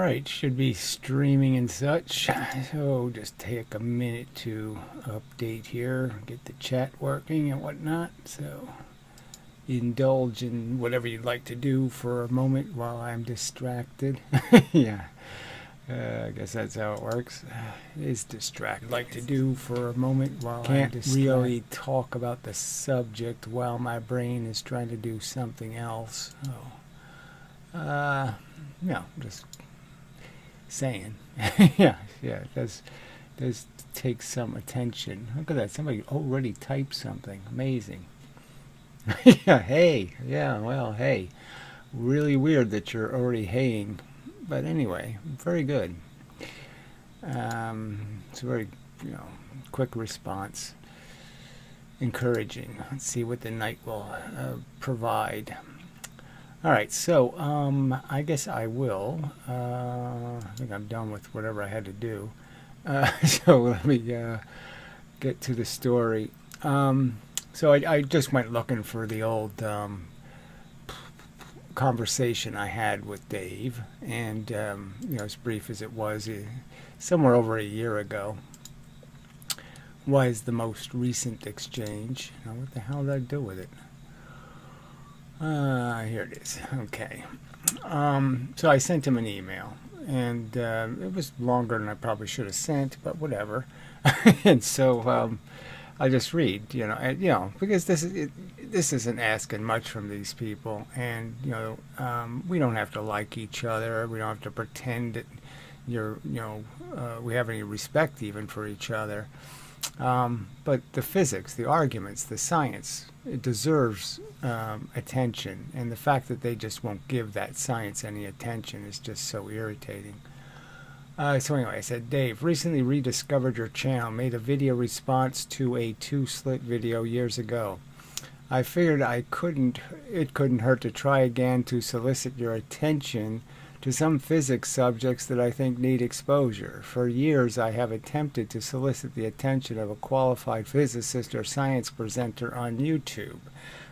Alright, should be streaming and such. So just take a minute to update here, get the chat working and whatnot. So indulge in whatever you'd like to do for a moment while I'm distracted. Yeah, I guess that's how it works. Is distracted. Like to do for a moment while I'm distracted. Can't really talk about the subject while my brain is trying to do something else. No, just saying. yeah, it does take some attention. Look at that, somebody already typed something. Amazing. Yeah, hey. Yeah, well, hey. Really weird that you're already haying. But anyway, very good. It's a very, quick response. Encouraging. Let's see what the night will provide. Alright, so I guess I will. I think I'm done with whatever I had to do. So let me get to the story. So I just went looking for the old conversation I had with Dave, and as brief as it was, somewhere over a year ago was the most recent exchange. What the hell did I do with it? Here it is. Okay. So I sent him an email, and it was longer than I probably should have sent, but whatever. And so I just read, because this isn't asking much from these people, and we don't have to like each other. We don't have to pretend that we have any respect even for each other. But the physics, the arguments, the science, it deserves attention, and the fact that they just won't give that science any attention is just so irritating. So anyway, I said, Dave, recently rediscovered your channel, made a video response to a 2-slit video years ago. I figured it couldn't hurt to try again to solicit your attention to some physics subjects that I think need exposure. For years I have attempted to solicit the attention of a qualified physicist or science presenter on YouTube.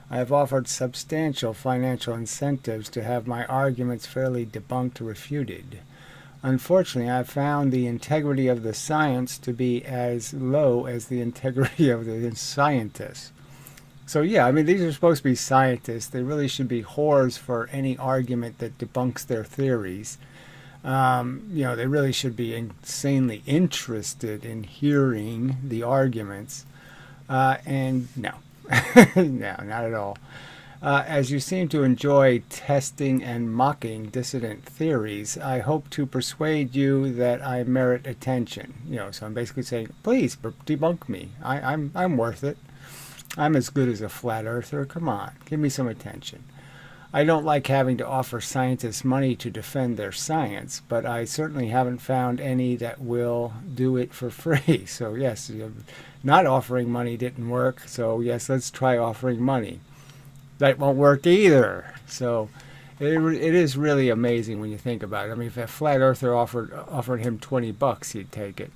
I have offered substantial financial incentives to have my arguments fairly debunked or refuted. Unfortunately, I have found the integrity of the science to be as low as the integrity of the scientists. So yeah, these are supposed to be scientists. They really should be whores for any argument that debunks their theories. They really should be insanely interested in hearing the arguments. And no, no, not at all. As you seem to enjoy testing and mocking dissident theories, I hope to persuade you that I merit attention. So I'm basically saying, please debunk me. I'm worth it. I'm as good as a flat earther. Come on, give me some attention. I don't like having to offer scientists money to defend their science, but I certainly haven't found any that will do it for free. So yes, not offering money didn't work. So yes, let's try offering money. That won't work either. So it is really amazing when you think about it. If a flat earther offered him $20, he'd take it.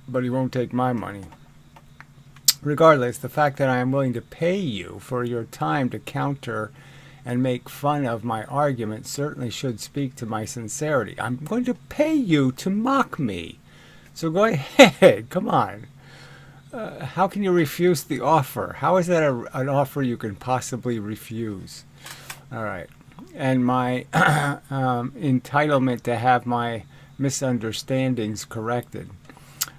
But he won't take my money. Regardless, the fact that I am willing to pay you for your time to counter and make fun of my argument certainly should speak to my sincerity. I'm going to pay you to mock me. So go ahead. Come on. How can you refuse the offer? How is that an offer you can possibly refuse? All right. And my entitlement to have my misunderstandings corrected.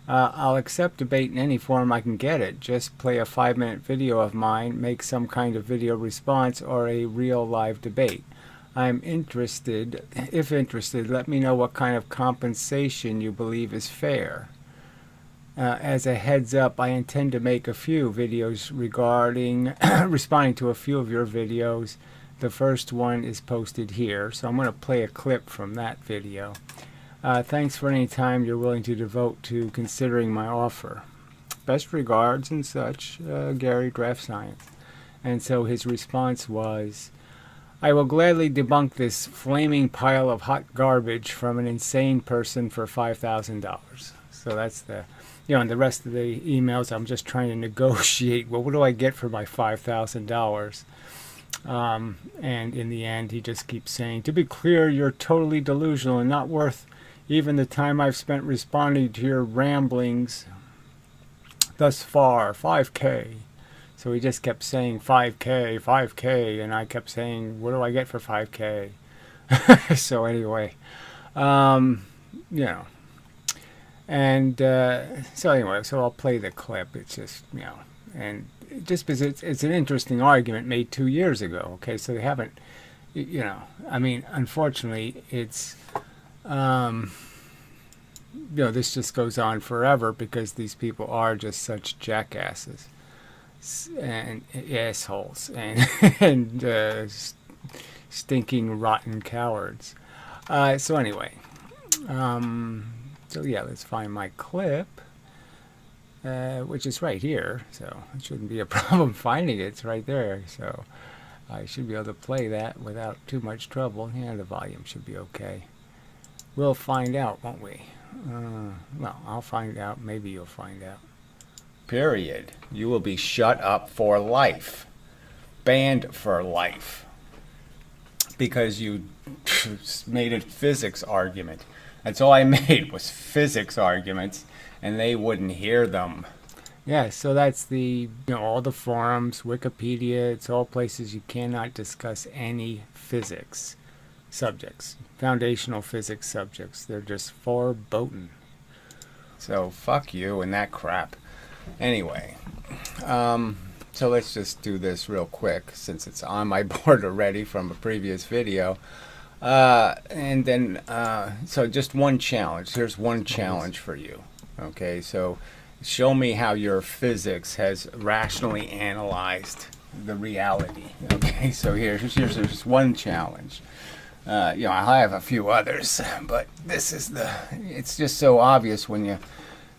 I'll accept debate in any form I can get it. Just play a 5-minute video of mine, make some kind of video response, or a real live debate. I'm interested. If interested, let me know what kind of compensation you believe is fair. As a heads up, I intend to make a few videos regarding responding to a few of your videos. The first one is posted here, so I'm going to play a clip from that video. Thanks for any time you're willing to devote to considering my offer. Best regards and such, Gary, Graph Science. And so his response was, I will gladly debunk this flaming pile of hot garbage from an insane person for $5,000. So that's the, and the rest of the emails, I'm just trying to negotiate, well, what do I get for my $5,000? And in the end, he just keeps saying, to be clear, you're totally delusional and not worth even the time I've spent responding to your ramblings thus far. 5K. So he just kept saying 5K, 5K, and I kept saying, what do I get for 5K? So anyway, you know. And so anyway, so I'll play the clip. It's just, you know, and just because it's an interesting argument made 2 years ago. Okay, so they haven't, you know, I mean, unfortunately, it's, you know, this just goes on forever because these people are just such jackasses and assholes and and stinking rotten cowards. So anyway, so yeah, let's find my clip. Which is right here, so it shouldn't be a problem finding it. It's right there, so I should be able to play that without too much trouble. Yeah, the volume should be okay. We'll find out, won't we? Well, I'll find out. Maybe you'll find out. Period. You will be shut up for life. Banned for life. Because you made a physics argument. That's all I made was physics arguments. And they wouldn't hear them. Yeah, so that's the, you know, all the forums, Wikipedia, it's all places you cannot discuss any physics subjects, foundational physics subjects. They're just verboten. So fuck you and that crap. Anyway, so let's just do this real quick since it's on my board already from a previous video. And then, so just one challenge. Here's one challenge for you. Okay, so show me how your physics has rationally analyzed the reality. Okay, so here's just one challenge. You know, I have a few others, but this is it's just so obvious when you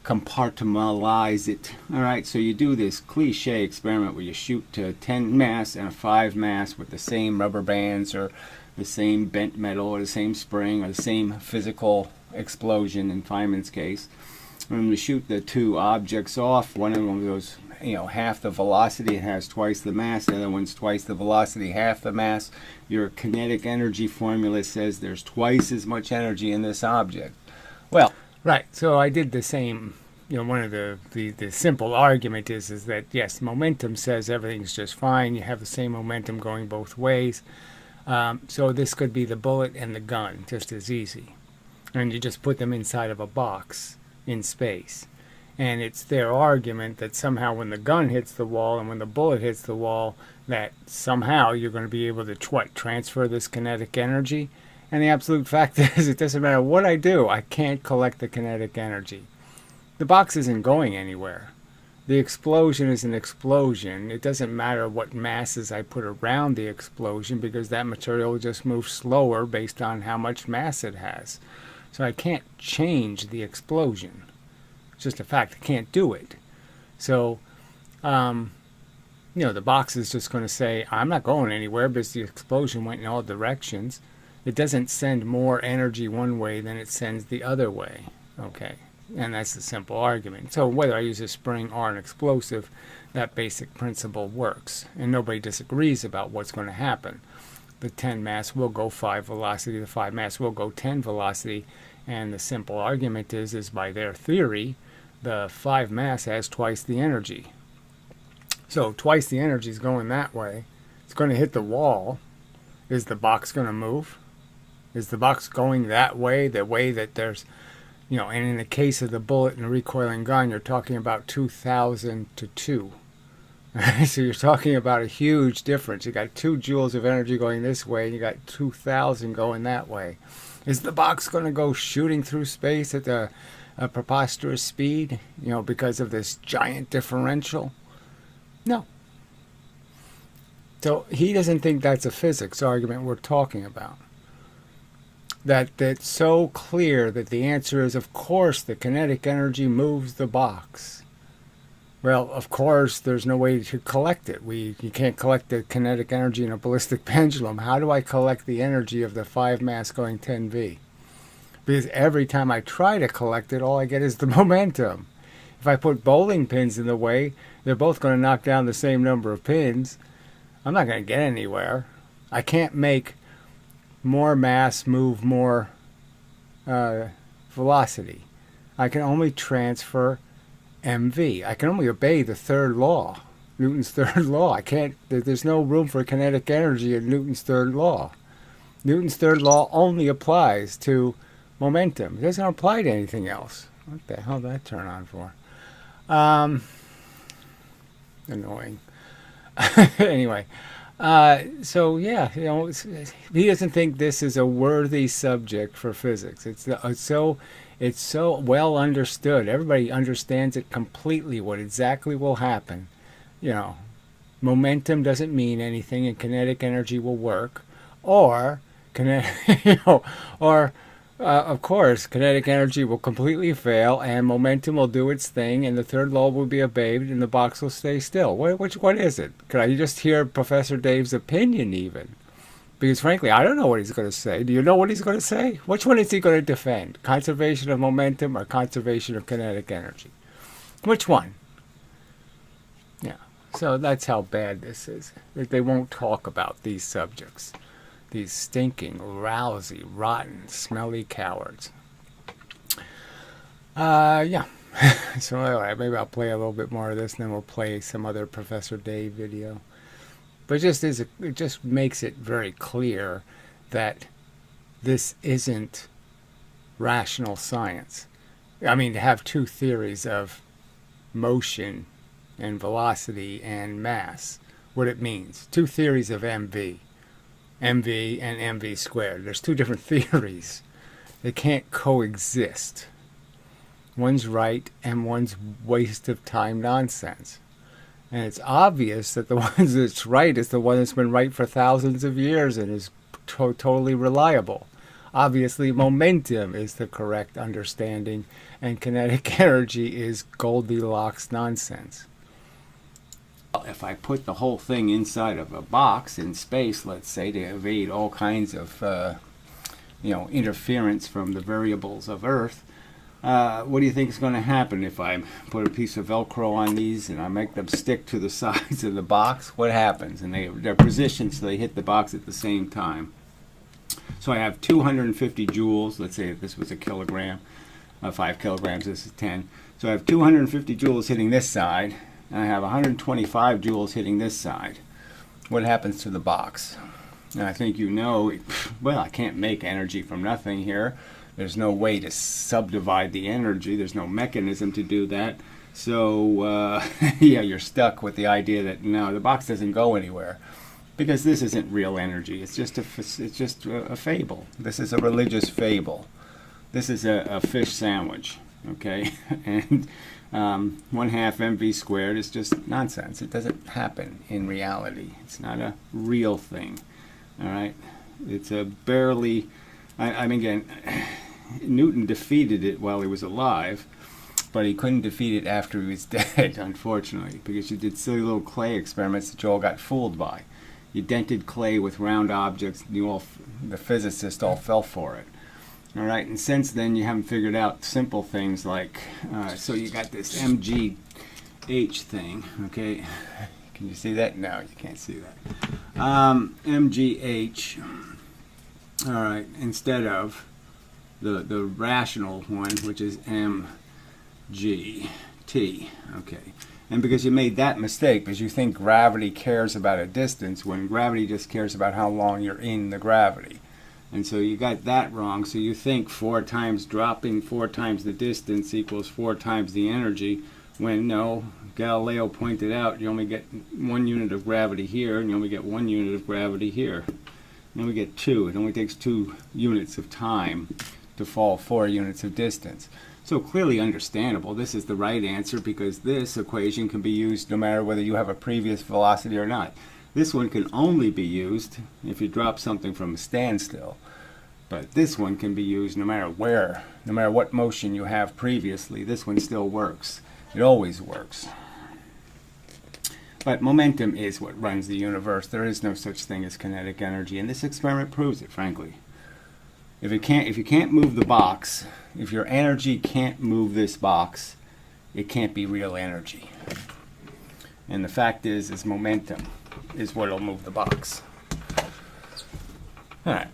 compartmentalize it. All right, so you do this cliche experiment where you shoot to 10 mass and a 5 mass with the same rubber bands or the same bent metal or the same spring or the same physical explosion in Feynman's case. When we shoot the two objects off, one of them goes, you know, half the velocity, it has twice the mass, the other one's twice the velocity, half the mass. Your kinetic energy formula says there's twice as much energy in this object. Well, right, so I did the same, you know, one of the simple argument is that, yes, momentum says everything's just fine, you have the same momentum going both ways. So this could be the bullet and the gun, just as easy. And you just put them inside of a box in space. And it's their argument that somehow when the gun hits the wall and when the bullet hits the wall, that somehow you're going to be able to transfer this kinetic energy. And the absolute fact is, it doesn't matter what I do, I can't collect the kinetic energy. The box isn't going anywhere. The explosion is an explosion. It doesn't matter what masses I put around the explosion because that material just moves slower based on how much mass it has. So I can't change the explosion. It's just a fact. I can't do it. So, you know, the box is just going to say, I'm not going anywhere because the explosion went in all directions. It doesn't send more energy one way than it sends the other way. Okay. And that's the simple argument. So whether I use a spring or an explosive, that basic principle works. And nobody disagrees about what's going to happen. The 10 mass will go 5 velocity, the 5 mass will go 10 velocity, and the simple argument is by their theory, the 5 mass has twice the energy. So twice the energy is going that way. It's going to hit the wall. Is the box going to move? Is the box going that way, the way that there's, you know, and in the case of the bullet and the recoiling gun, you're talking about 2,000 to 2. So you're talking about a huge difference. You got 2 joules of energy going this way, and you got 2,000 going that way. Is the box going to go shooting through space at a preposterous speed, you know, because of this giant differential? No. So he doesn't think that's a physics argument we're talking about. That's so clear that the answer is, of course, the kinetic energy moves the box. Well, of course, there's no way to collect it. You can't collect the kinetic energy in a ballistic pendulum. How do I collect the energy of the 5 mass going 10V? Because every time I try to collect it, all I get is the momentum. If I put bowling pins in the way, they're both going to knock down the same number of pins. I'm not going to get anywhere. I can't make more mass move more velocity. I can only transfer mv. I can only obey the third law, Newton's third law. I can't. There's no room for kinetic energy in Newton's third law. Newton's third law only applies to momentum. It doesn't apply to anything else. What the hell did that turn on for? Annoying. Anyway, so yeah, you know, he doesn't think this is a worthy subject for physics. It's so well understood. Everybody understands it completely. What exactly will happen? You know, momentum doesn't mean anything, and kinetic energy will work, or of course, kinetic energy will completely fail, and momentum will do its thing, and the third law will be obeyed, and the box will stay still. What is it? Could I just hear Professor Dave's opinion, even? Because frankly, I don't know what he's going to say. Do you know what he's going to say? Which one is he going to defend? Conservation of momentum or conservation of kinetic energy? Which one? Yeah. So that's how bad this is. They won't talk about these subjects. These stinking, lousy, rotten, smelly cowards. Yeah. So anyway, maybe I'll play a little bit more of this, and then we'll play some other Professor Dave video. But it just makes it very clear that this isn't rational science. I mean, to have two theories of motion and velocity and mass, what it means. Two theories of mv and mv squared. There's two different theories. They can't coexist. One's right and one's waste of time nonsense. And it's obvious that the one that's right is the one that's been right for thousands of years and is totally reliable. Obviously, momentum is the correct understanding, and kinetic energy is Goldilocks nonsense. If I put the whole thing inside of a box in space, let's say, to evade all kinds of interference from the variables of Earth, what do you think is going to happen if I put a piece of Velcro on these and I make them stick to the sides of the box? What happens? And they're positioned so they hit the box at the same time. So I have 250 joules. Let's say if this was a kilogram, 5 kilograms, this is 10. So I have 250 joules hitting this side, and I have 125 joules hitting this side. What happens to the box? And I think you know, well, I can't make energy from nothing here. There's no way to subdivide the energy. There's no mechanism to do that. So, yeah, you're stuck with the idea that, no, the box doesn't go anywhere. Because this isn't real energy. It's just a fable. This is a religious fable. This is a fish sandwich, okay? And 1/2 mv squared is just nonsense. It doesn't happen in reality. It's not a real thing, all right? It's a barely... I mean, again, Newton defeated it while he was alive, but he couldn't defeat it after he was dead, unfortunately, because you did silly little clay experiments that you all got fooled by. You dented clay with round objects, and the physicists all fell for it. All right, and since then you haven't figured out simple things like, so you got this MGH thing, okay? Can you see that? No, you can't see that. MGH, all right, instead of the rational one, which is MGT, okay? And because you made that mistake, because you think gravity cares about a distance, when gravity just cares about how long you're in the gravity. And so you got that wrong, so you think 4 times dropping 4 times the distance equals 4 times the energy, when no, Galileo pointed out you only get 1 unit of gravity here, and you only get 1 unit of gravity here. And then we get 2. It only takes 2 units of time to fall 4 units of distance. So clearly understandable. This is the right answer because this equation can be used no matter whether you have a previous velocity or not. This one can only be used if you drop something from a standstill. But this one can be used no matter where, no matter what motion you have previously. This one still works. It always works. But momentum is what runs the universe. There is no such thing as kinetic energy, and this experiment proves it, frankly. If you can't move the box, if your energy can't move this box, it can't be real energy. And the fact is momentum. is what'll move the box. All right.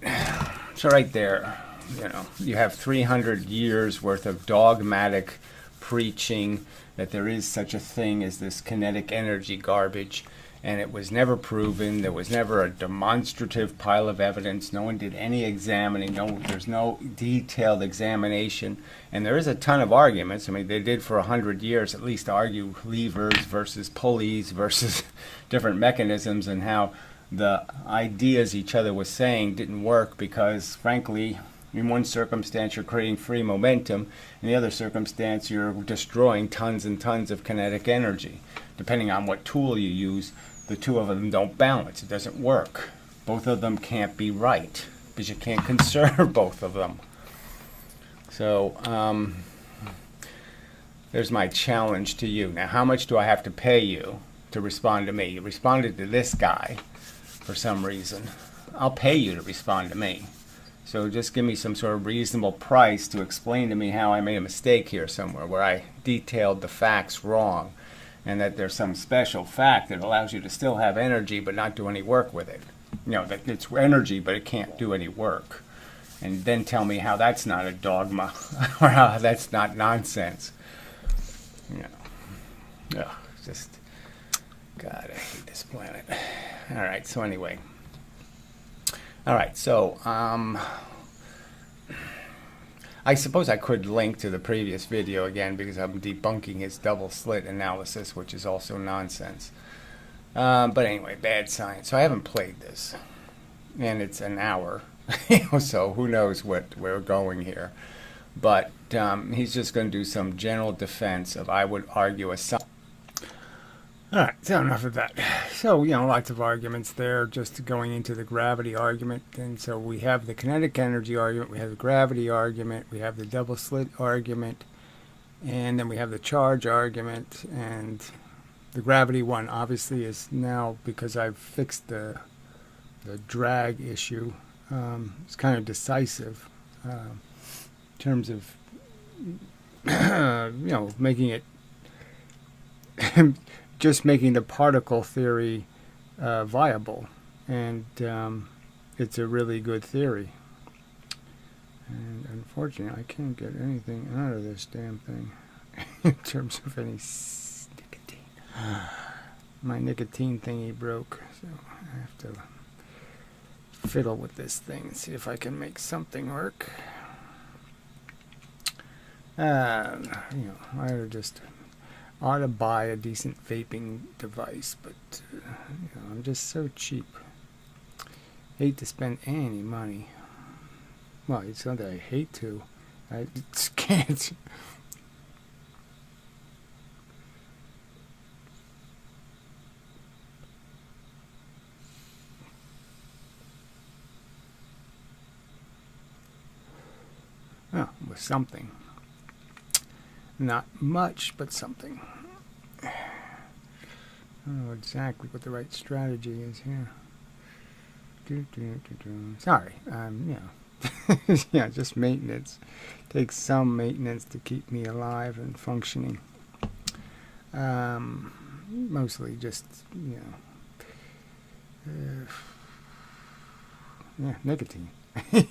So right there, you know, you have 300 years worth of dogmatic preaching that there is such a thing as this kinetic energy garbage, and it was never proven. There was never a demonstrative pile of evidence. No one did any examining. There's no detailed examination, and there is a ton of arguments. I mean, they did for 100 years at least argue levers versus pulleys versus different mechanisms, and how the ideas each other was saying didn't work because, frankly, in one circumstance you're creating free momentum, in the other circumstance you're destroying tons and tons of kinetic energy. Depending on what tool you use, the two of them don't balance. It doesn't work. Both of them can't be right because you can't conserve both of them. So there's my challenge to you. Now, how much do I have to pay you to respond to me? You responded to this guy for some reason. I'll pay you to respond to me. So just give me some sort of reasonable price to explain to me how I made a mistake here somewhere, where I detailed the facts wrong, and that there's some special fact that allows you to still have energy but not do any work with it. You know, that it's energy but it can't do any work. And then tell me how that's not a dogma or how that's not nonsense. You know, just, God, I hate this planet. All right, so anyway. All right, so I suppose I could link to the previous video again because I'm debunking his double slit analysis, which is also nonsense. But anyway, bad science. So I haven't played this, and it's an hour, so who knows what we're going here. But he's just going to do some general defense of, I would argue, a science. All right, so enough of that. So, you know, lots of arguments there, just going into the gravity argument. And so we have the kinetic energy argument, we have the gravity argument, we have the double slit argument, and then we have the charge argument. And the gravity one obviously is now, because I've fixed the drag issue, it's kind of decisive in terms of, you know, making it just making the particle theory viable, and it's a really good theory. And unfortunately, I can't get anything out of this damn thing in terms of any nicotine. My nicotine thingy broke, so I have to fiddle with this thing and see if I can make something work. You know, I ought to buy a decent vaping device, but you know, I'm just so cheap. Hate to spend any money. Well, it's not that I hate to. I just can't. Oh, with something. Not much, but something. I don't know exactly what the right strategy is here. Sorry, you know, yeah, just maintenance. Takes some maintenance to keep me alive and functioning. Mostly just, you know, yeah, nicotine.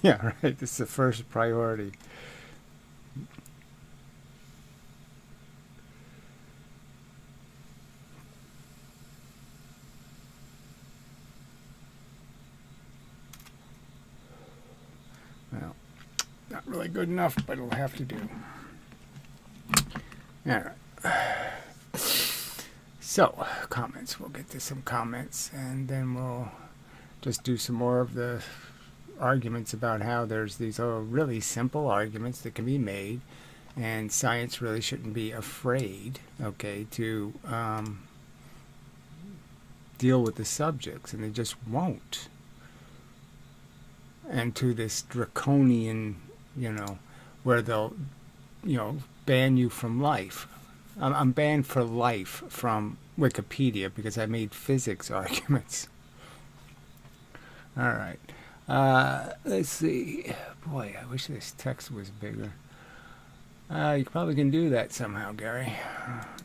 Yeah, right. This is the first priority. Well, not really good enough, but it'll have to do. All right. So, comments. We'll get to some comments, and then we'll just do some more of the arguments about how there's these really simple arguments that can be made, and science really shouldn't be afraid, okay, to deal with the subjects, and they just won't. And to this draconian, you know, where they'll, you know, ban you from life. I'm banned for life from Wikipedia because I made physics arguments. All right. Let's see. Boy, I wish this text was bigger. You probably can do that somehow, Gary.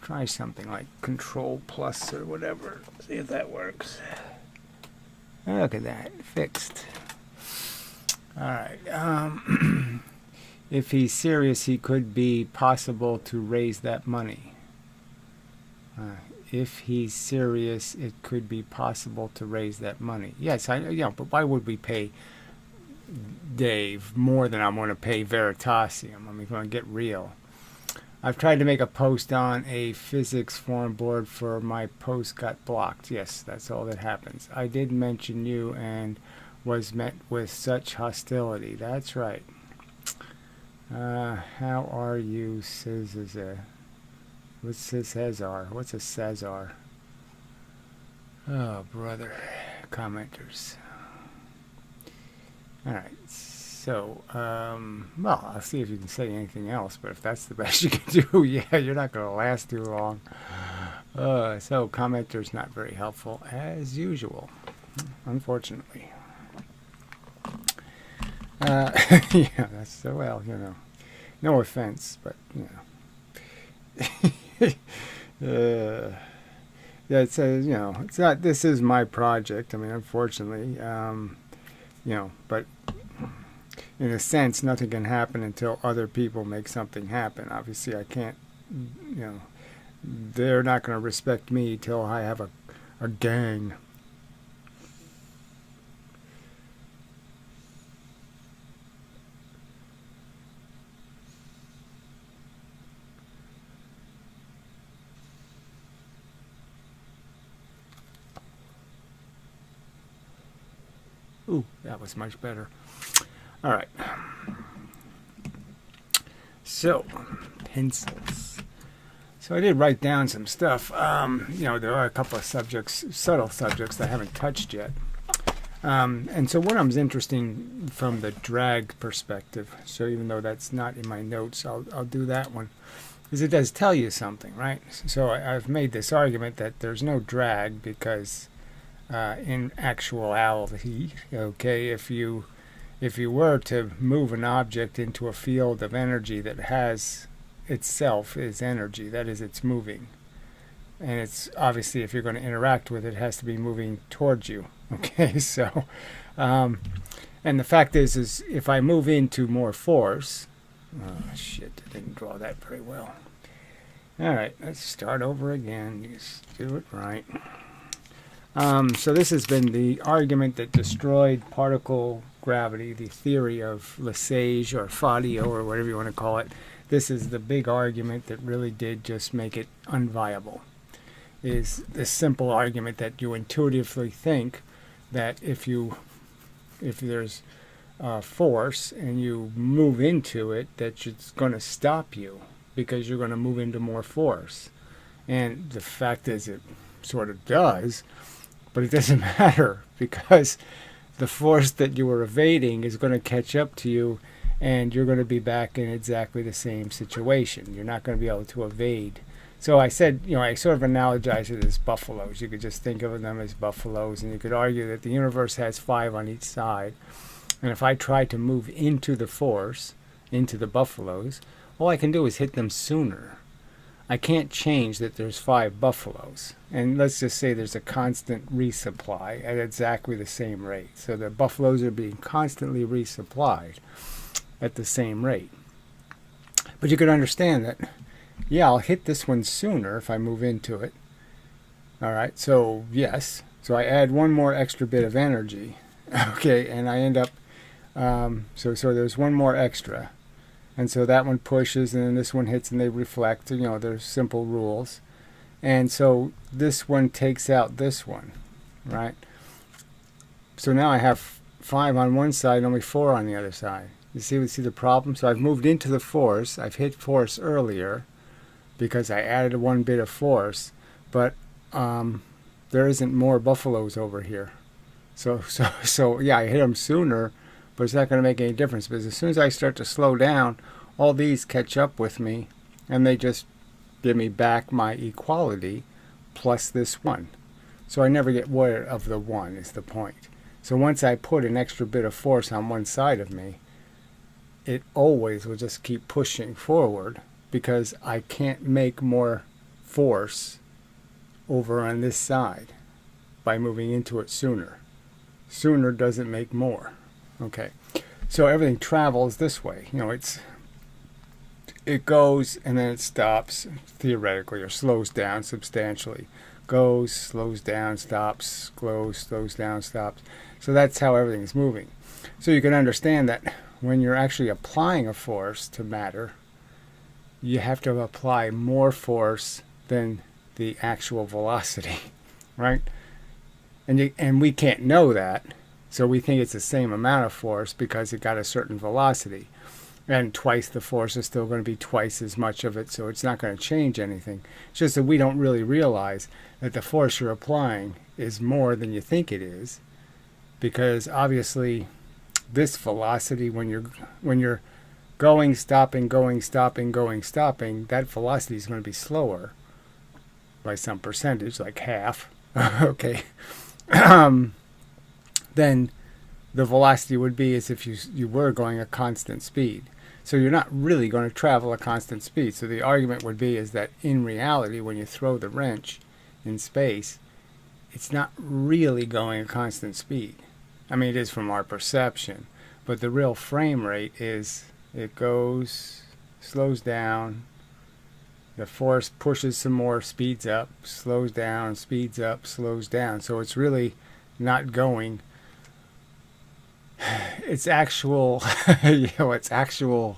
Try something like Control Plus or whatever. See if that works. Look at that. Fixed. Alright. If he's serious, he could be possible to raise that money. If he's serious, it could be possible to raise that money. Yes, but why would we pay Dave more than I'm going to pay Veritasium? I mean, if I get real. I've tried to make a post on a physics forum board for my post got blocked. Yes, that's all that happens. I did mention you and was met with such hostility. That's right. How are you, Cesar? What's a Cesar? What's a Cesar? Oh, brother. Commenters. Alright, so, well, I'll see if you can say anything else, but if that's the best you can do, yeah, you're not going to last too long. So, commenters not very helpful, as usual, unfortunately. Yeah, that's so, well, you know, no offense, but, you know. Yeah, it says, you know, it's not, this is my project, I mean, unfortunately, you know, but in a sense, nothing can happen until other people make something happen. Obviously, I can't, you know, they're not going to respect me till I have a gang. Ooh, that was much better. All right. So, pencils. So I did write down some stuff. You know, there are a couple of subjects, subtle subjects that I haven't touched yet. And so one of them is interesting from the drag perspective. So even though that's not in my notes, I'll do that one. Because it does tell you something, right? So I've made this argument that there's no drag because in actuality, okay, if you were to move an object into a field of energy that has itself is energy, that is, it's moving, and it's obviously, if you're going to interact with it, it has to be moving towards you, okay? So and the fact is if I move into more force, oh shit, I didn't draw that very well. All right, let's start over again. Just do it right. So this has been the argument that destroyed particle gravity, the theory of Lesage or Fadio or whatever you want to call it. This is the big argument that really did just make it unviable. Is this simple argument that you intuitively think that if there's force and you move into it, that it's going to stop you because you're going to move into more force. And the fact is it sort of does. But it doesn't matter because the force that you were evading is going to catch up to you and you're going to be back in exactly the same situation. You're not going to be able to evade. So I said, you know, I sort of analogized it as buffaloes. You could just think of them as buffaloes, and you could argue that the universe has 5 on each side. And if I try to move into the force, into the buffaloes, all I can do is hit them sooner. I can't change that there's 5 buffaloes. And let's just say there's a constant resupply at exactly the same rate. So the buffaloes are being constantly resupplied at the same rate. But you could understand that, yeah, I'll hit this one sooner if I move into it. All right, so yes. So I add one more extra bit of energy. Okay, and I end up, so there's one more extra. And so that one pushes, and then this one hits, and they reflect. You know, there's simple rules. And so this one takes out this one, right? So now I have 5 on one side and only 4 on the other side. You see the problem? So I've moved into the force. I've hit force earlier because I added 1 bit of force. But there isn't more buffaloes over here. So yeah, I hit them sooner. But it's not going to make any difference because as soon as I start to slow down, all these catch up with me and they just give me back my equality plus this 1. So I never get rid of the 1 is the point. So once I put an extra bit of force on one side of me, it always will just keep pushing forward because I can't make more force over on this side by moving into it sooner. Sooner doesn't make more. Okay. So everything travels this way. It goes and then it stops theoretically, or slows down substantially. Goes, slows down, stops, slows down, stops. So that's how everything's moving. So you can understand that when you're actually applying a force to matter, you have to apply more force than the actual velocity, right? And we can't know that, so we think it's the same amount of force because it got a certain velocity. And twice the force is still going to be twice as much of it, so it's not going to change anything. It's just that we don't really realize that the force you're applying is more than you think it is, because obviously this velocity, when you're going, stopping, going, stopping, going, stopping, that velocity is going to be slower by some percentage, like half, okay, then the velocity would be as if you were going a constant speed. So you're not really going to travel a constant speed. So the argument would be is that in reality, when you throw the wrench in space, it's not really going a constant speed. I mean, it is from our perception, but the real frame rate is it goes, slows down, the force pushes some more, speeds up, slows down, speeds up, slows down. So it's really not going. It's actual, it's actual.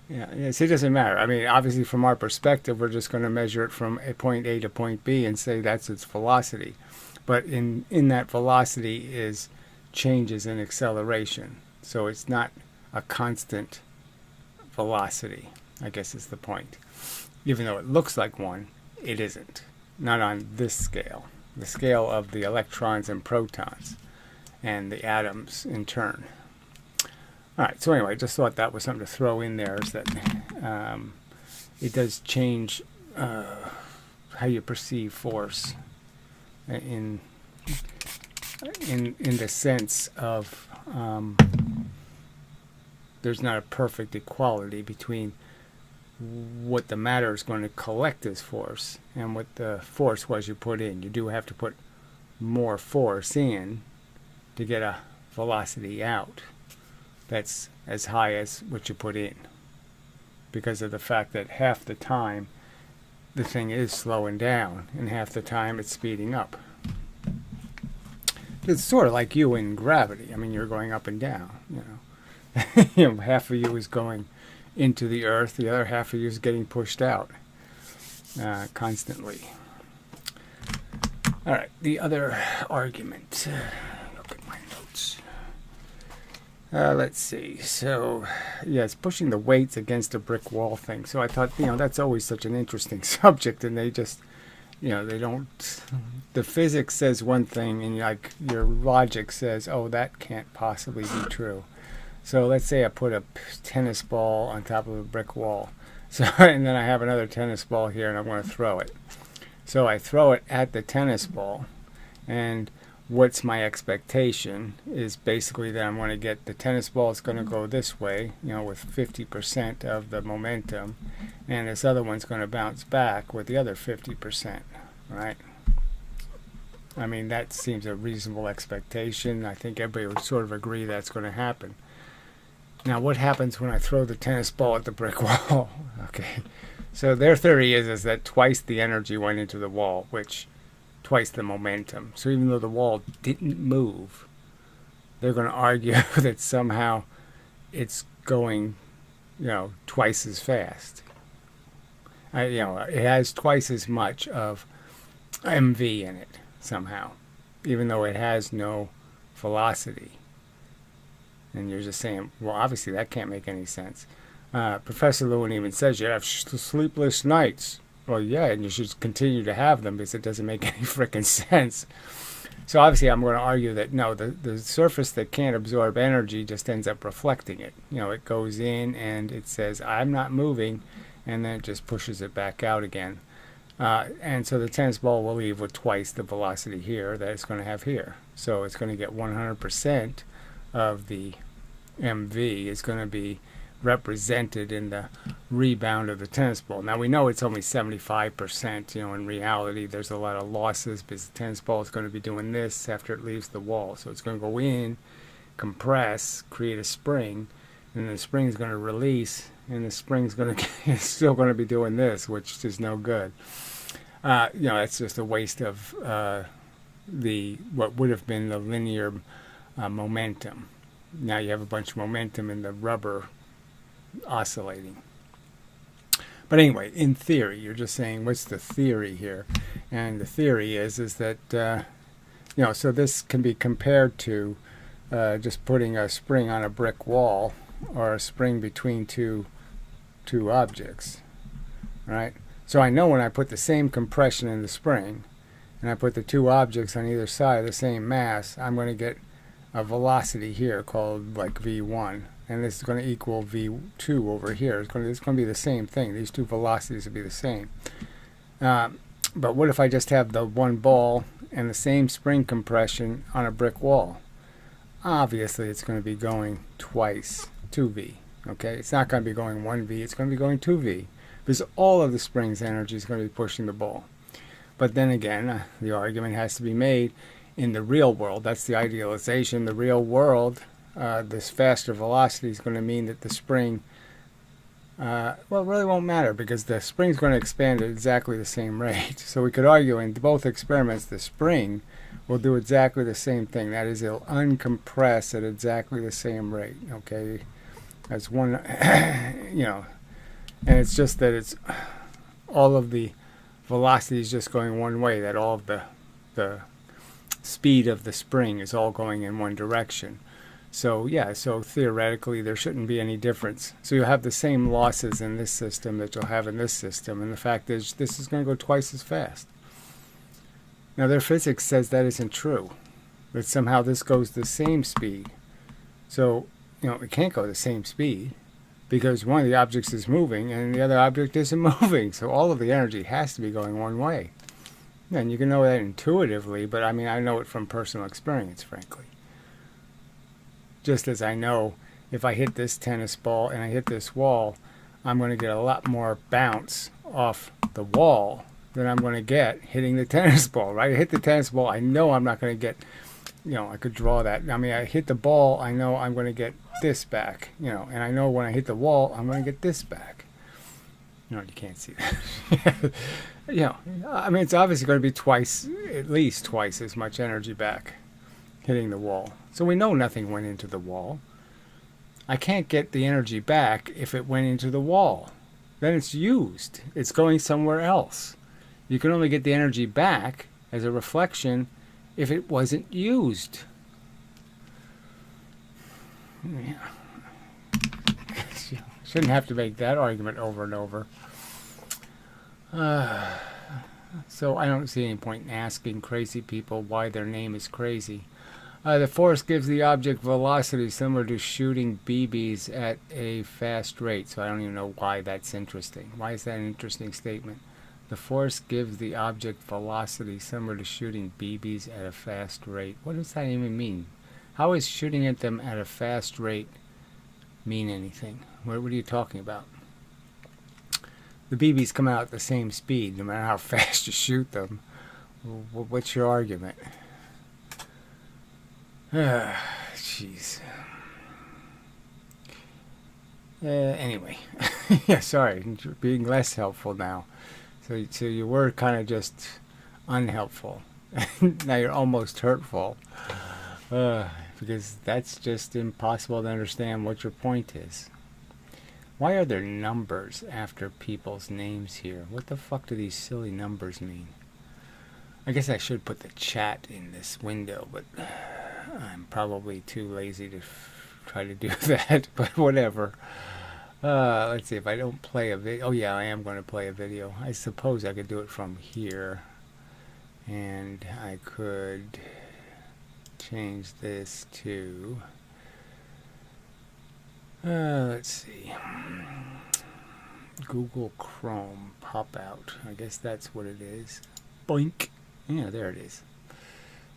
Yeah, so it doesn't matter. I mean, obviously, from our perspective, we're just going to measure it from a point A to point B and say that's its velocity. But in that velocity is changes in acceleration. So it's not a constant velocity, I guess is the point. Even though it looks like one, it isn't. Not on this scale, the scale of the electrons and protons and the atoms in turn. All right, so anyway, just thought that was something to throw in there, is that it does change how you perceive force in the sense of there's not a perfect equality between what the matter is going to collect as force and what the force was you put in. You do have to put more force in to get a velocity out that's as high as what you put in, because of the fact that half the time the thing is slowing down and half the time it's speeding up. It's sort of like you in gravity. I mean, you're going up and down, half of you is going into the earth, the other half of you is getting pushed out constantly. All right, the other argument. Look at my notes. Let's see. So, it's pushing the weights against a brick wall thing. So I thought, that's always such an interesting subject, and they just, they don't. The physics says one thing, and your logic says, oh, that can't possibly be true. So let's say I put a tennis ball on top of a brick wall. So, and then I have another tennis ball here, and I'm going to throw it. So I throw it at the tennis ball, and what's my expectation is basically that I'm going to get the tennis ball is going to go this way, with 50% of the momentum, and this other one's going to bounce back with the other 50%, right? I mean, that seems a reasonable expectation. I think everybody would sort of agree that's going to happen. Now, what happens when I throw the tennis ball at the brick wall? Okay, so their theory is that twice the energy went into the wall, which twice the momentum. So even though the wall didn't move, they're going to argue that somehow it's going, twice as fast. It has twice as much of mv in it somehow, even though it has no velocity. And you're just saying, well, obviously that can't make any sense. Professor Lewin even says you have sleepless nights. Well, yeah, and you should continue to have them because it doesn't make any frickin' sense. So obviously I'm going to argue that, no, the surface that can't absorb energy just ends up reflecting it. It goes in and it says, I'm not moving, and then it just pushes it back out again. And so the tennis ball will leave with twice the velocity here that it's going to have here. So it's going to get 100% of the mv is going to be represented in the rebound of the tennis ball. Now we know it's only 75%. You know, in reality, there's a lot of losses because the tennis ball is going to be doing this after it leaves the wall. So it's going to go in, compress, create a spring, and the spring is going to release, and the spring's going to it's still going to be doing this, which is no good. You know, it's just a waste of what would have been the linear momentum. Now you have a bunch of momentum in the rubber oscillating. But anyway, in theory, you're just saying, what's the theory here? And the theory is that you know, so this can be compared to just putting a spring on a brick wall, or a spring between two objects, right? So I know when I put the same compression in the spring, and I put the two objects on either side of the same mass, I'm going to get a velocity here called like V1, and this is going to equal V2 over here. It's going to be the same thing. These two velocities will be the same. But what if I just have the one ball and the same spring compression on a brick wall? Obviously, it's going to be going twice 2V. Okay, it's not going to be going 1V. It's going to be going 2V, because all of the spring's energy is going to be pushing the ball. But then again, the argument has to be made in the real world. That's the idealization. The real world, this faster velocity is going to mean that the spring, well, it really won't matter, because the spring's going to expand at exactly the same rate. So we could argue in both experiments the spring will do exactly the same thing. That is, it'll uncompress at exactly the same rate. Okay, that's one, you know, and it's just that it's all of the velocity is just going one way, that all of the speed of the spring is all going in one direction. So yeah, so theoretically there shouldn't be any difference. So you'll have the same losses in this system that you'll have in this system, and the fact is this is going to go twice as fast. Now their physics says that isn't true, that somehow this goes the same speed. So, you know, it can't go the same speed, because one of the objects is moving and the other object isn't moving. So all of the energy has to be going one way. And you can know that intuitively, but I mean, I know it from personal experience, frankly. Just as I know if I hit this tennis ball and I hit this wall, I'm going to get a lot more bounce off the wall than I'm going to get hitting the tennis ball, right? I hit the tennis ball, I know I'm not going to get, you know, I could draw that. I mean, I hit the ball, I know I'm going to get this back, you know, and I know when I hit the wall, I'm going to get this back. You know, you can't see that. You know, I mean, it's obviously going to be twice, at least twice as much energy back hitting the wall. So we know nothing went into the wall. I can't get the energy back if it went into the wall. Then it's used. It's going somewhere else. You can only get the energy back as a reflection if it wasn't used. Yeah. Shouldn't have to make that argument over and over. So I don't see any point in asking crazy people why their name is crazy. The force gives the object velocity similar to shooting BBs at a fast rate. So I don't even know why that's interesting. Why is that an interesting statement? The force gives the object velocity similar to shooting BBs at a fast rate. What does that even mean? How is shooting at them at a fast rate mean anything? What are you talking about? The BBs come out at the same speed, no matter how fast you shoot them. What's your argument? Jeez. Anyway, yeah, sorry, being less helpful now. So you were kind of just unhelpful. Now you're almost hurtful. Because that's just impossible to understand what your point is. Why are there numbers after people's names here? What the fuck do these silly numbers mean? I guess I should put the chat in this window, but I'm probably too lazy to try to do that, but whatever. Let's see, if I don't play a video... Oh yeah, I am going to play a video. I suppose I could do it from here. And I could change this to... let's see. Google Chrome pop out. I guess that's what it is. Boink. Yeah, there it is.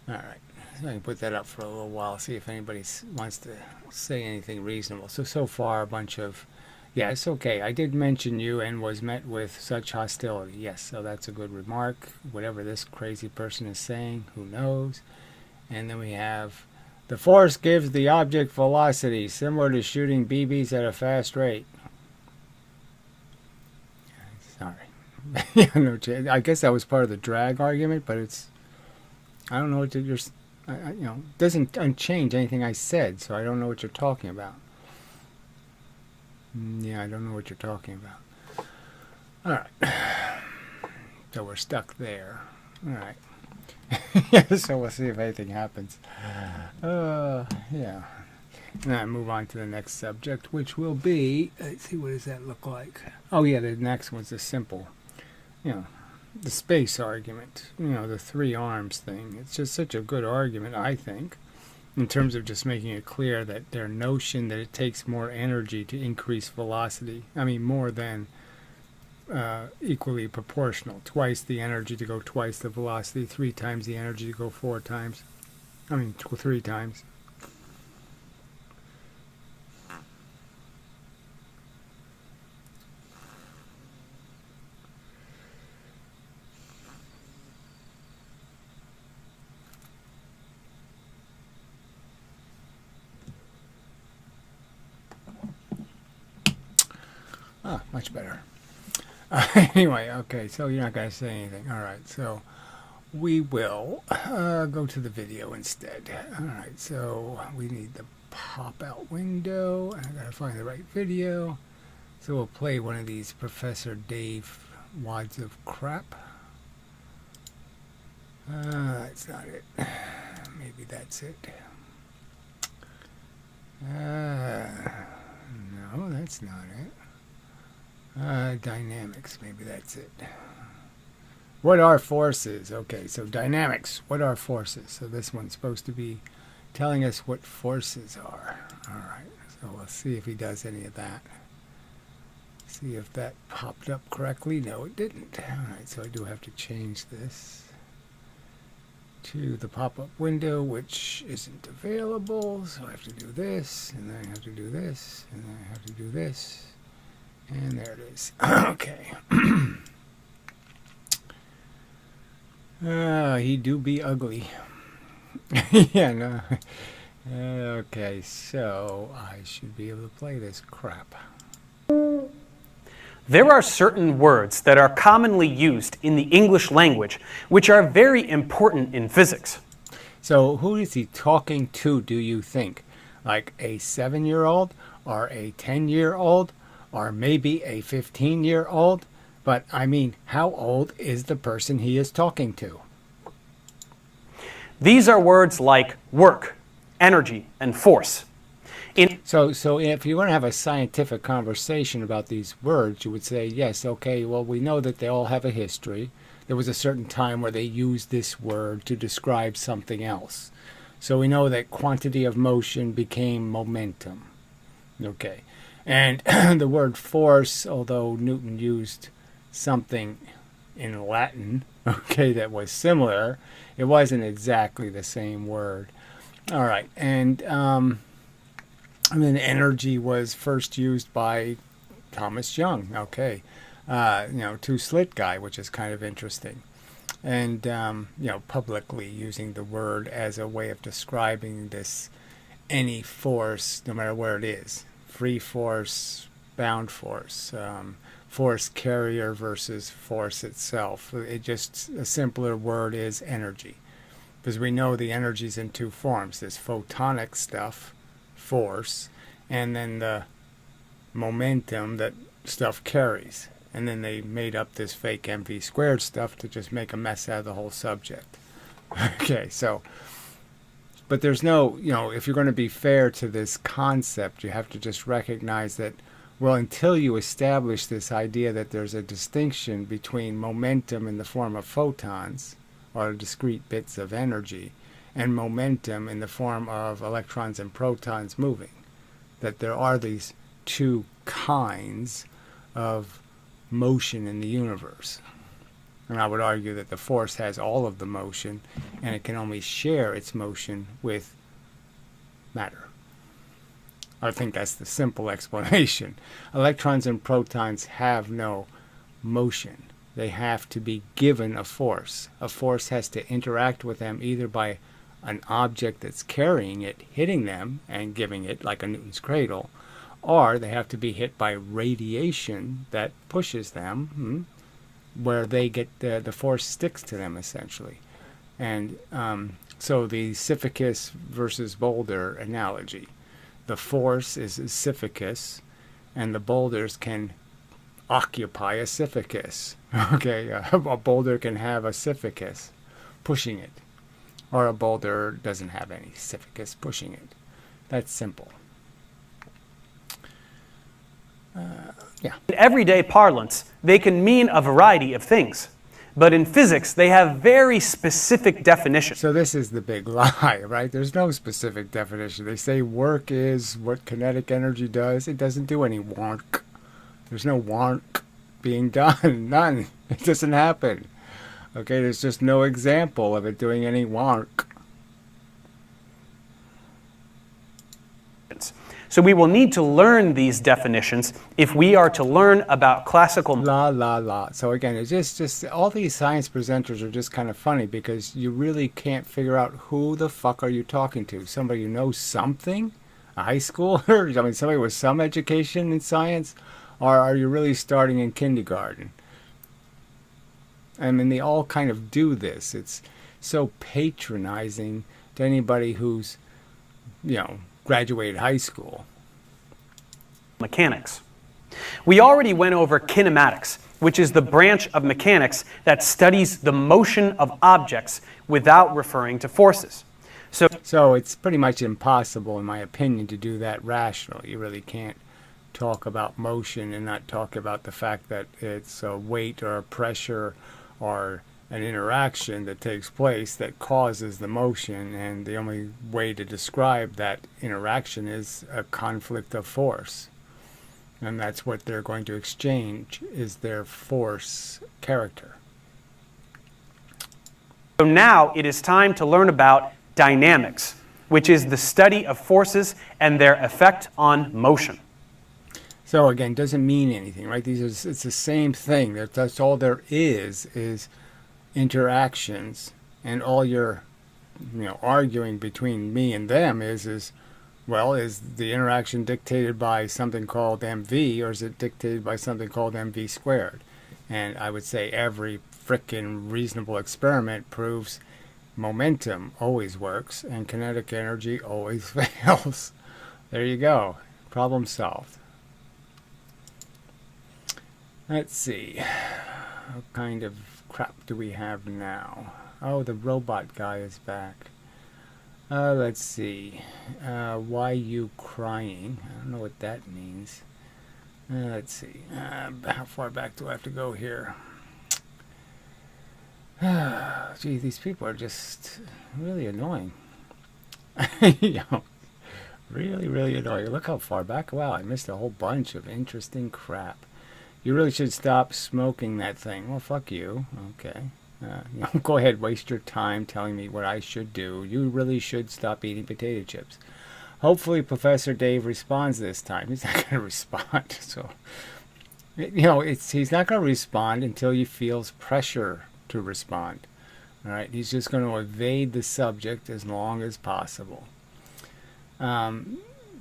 Alright. I can put that up for a little while, see if anybody wants to say anything reasonable. So far, a bunch of, yeah, it's okay. I did mention you and was met with such hostility. Yes, so that's a good remark. Whatever this crazy person is saying, who knows? And then we have, the force gives the object velocity, similar to shooting BBs at a fast rate. Sorry. Yeah, no, I guess that was part of the drag argument, but it's, I don't know what you're, it doesn't change anything I said, so I don't know what you're talking about. Yeah, I don't know what you're talking about. All right. So we're stuck there. All right. Yeah, so we'll see if anything happens. Yeah. And I move on to the next subject, which will be, let's see, what does that look like? Oh, yeah, the next one's a simple, the space argument, the three arms thing. It's just such a good argument, I think, in terms of just making it clear that their notion that it takes more energy to increase velocity, more than equally proportional. Twice the energy to go twice the velocity, 3 times the energy to go 4 times. 3 times. Much better. Anyway, okay, so you're not going to say anything. All right, so we will go to the video instead. All right, so we need the pop-out window. I got to find the right video. So we'll play one of these Professor Dave wads of crap. That's not it. Maybe that's it. No, that's not it. Dynamics, maybe that's it. What are forces? Okay, so dynamics, what are forces? So this one's supposed to be telling us what forces are. Alright, so we'll see if he does any of that. See if that popped up correctly. No, it didn't. Alright, so I do have to change this to the pop-up window, which isn't available. So I have to do this, and then I have to do this, and then I have to do this. And there it is. Okay. He do be ugly. Yeah, no. Okay, so I should be able to play this crap. There are certain words that are commonly used in the English language which are very important in physics. So who is he talking to, do you think? Like a 7-year-old or a 10-year-old? Or maybe a 15-year-old, but how old is the person he is talking to? These are words like work, energy, and force. So if you want to have a scientific conversation about these words, you would say, yes, okay, well, we know that they all have a history. There was a certain time where they used this word to describe something else. So we know that quantity of motion became momentum. Okay. And the word force, although Newton used something in Latin, okay, that was similar, it wasn't exactly the same word. All right, and energy was first used by Thomas Young, okay, two-slit guy, which is kind of interesting. And, publicly using the word as a way of describing this, any force, no matter where it is. Free force, bound force, force carrier versus force itself. A simpler word is energy. Because we know the energy's in 2 forms. There's photonic stuff, force, and then the momentum that stuff carries. And then they made up this fake mv squared stuff to just make a mess out of the whole subject. Okay, so... But there's no, if you're going to be fair to this concept, you have to just recognize that, well, until you establish this idea that there's a distinction between momentum in the form of photons, or discrete bits of energy, and momentum in the form of electrons and protons moving, that there are these 2 kinds of motion in the universe. And I would argue that the force has all of the motion, and it can only share its motion with matter. I think that's the simple explanation. Electrons and protons have no motion. They have to be given a force. A force has to interact with them either by an object that's carrying it, hitting them and giving it, like a Newton's cradle, or they have to be hit by radiation that pushes them, where they get the force sticks to them, essentially. And so the Sisyphus versus boulder analogy. The force is Sisyphus, and the boulders can occupy a Sisyphus. Okay, a boulder can have a Sisyphus pushing it, or a boulder doesn't have any Sisyphus pushing it. That's simple. Yeah. In everyday parlance, they can mean a variety of things. But in physics, they have very specific definitions. So this is the big lie, right? There's no specific definition. They say work is what kinetic energy does. It doesn't do any work. There's no work being done. None. It doesn't happen. Okay, there's just no example of it doing any work. So we will need to learn these definitions if we are to learn about classical... La. So again, it's just all these science presenters are just kind of funny because you really can't figure out who the fuck are you talking to. Somebody who knows something? A high schooler? I mean, somebody with some education in science? Or are you really starting in kindergarten? I mean, they all kind of do this. It's so patronizing to anybody who's, graduated high school. Mechanics. We already went over kinematics, which is the branch of mechanics that studies the motion of objects without referring to forces. So it's pretty much impossible, in my opinion, to do that rationally. You really can't talk about motion and not talk about the fact that it's a weight or a pressure or an interaction that takes place that causes the motion, and the only way to describe that interaction is a conflict of force. And that's what they're going to exchange, is their force character. So now it is time to learn about dynamics, which is the study of forces and their effect on motion. So again, doesn't mean anything, right? It's the same thing. That's all there is interactions, and all you're arguing between me and them is the interaction dictated by something called mv, or is it dictated by something called mv squared? And I would say every frickin' reasonable experiment proves momentum always works and kinetic energy always fails. There you go, problem solved. Let's see, what kind of crap do we have now? Oh, the robot guy is back. Let's see. Why you crying? I don't know what that means. Let's see. How far back do I have to go here? Gee, these people are just really annoying. Really, really annoying. Look how far back. Wow, I missed a whole bunch of interesting crap. You really should stop smoking that thing. Well, fuck you. Okay. Go ahead, waste your time telling me what I should do. You really should stop eating potato chips. Hopefully Professor Dave responds this time. He's not going to respond. So, he's not going to respond until he feels pressure to respond. All right? He's just going to evade the subject as long as possible.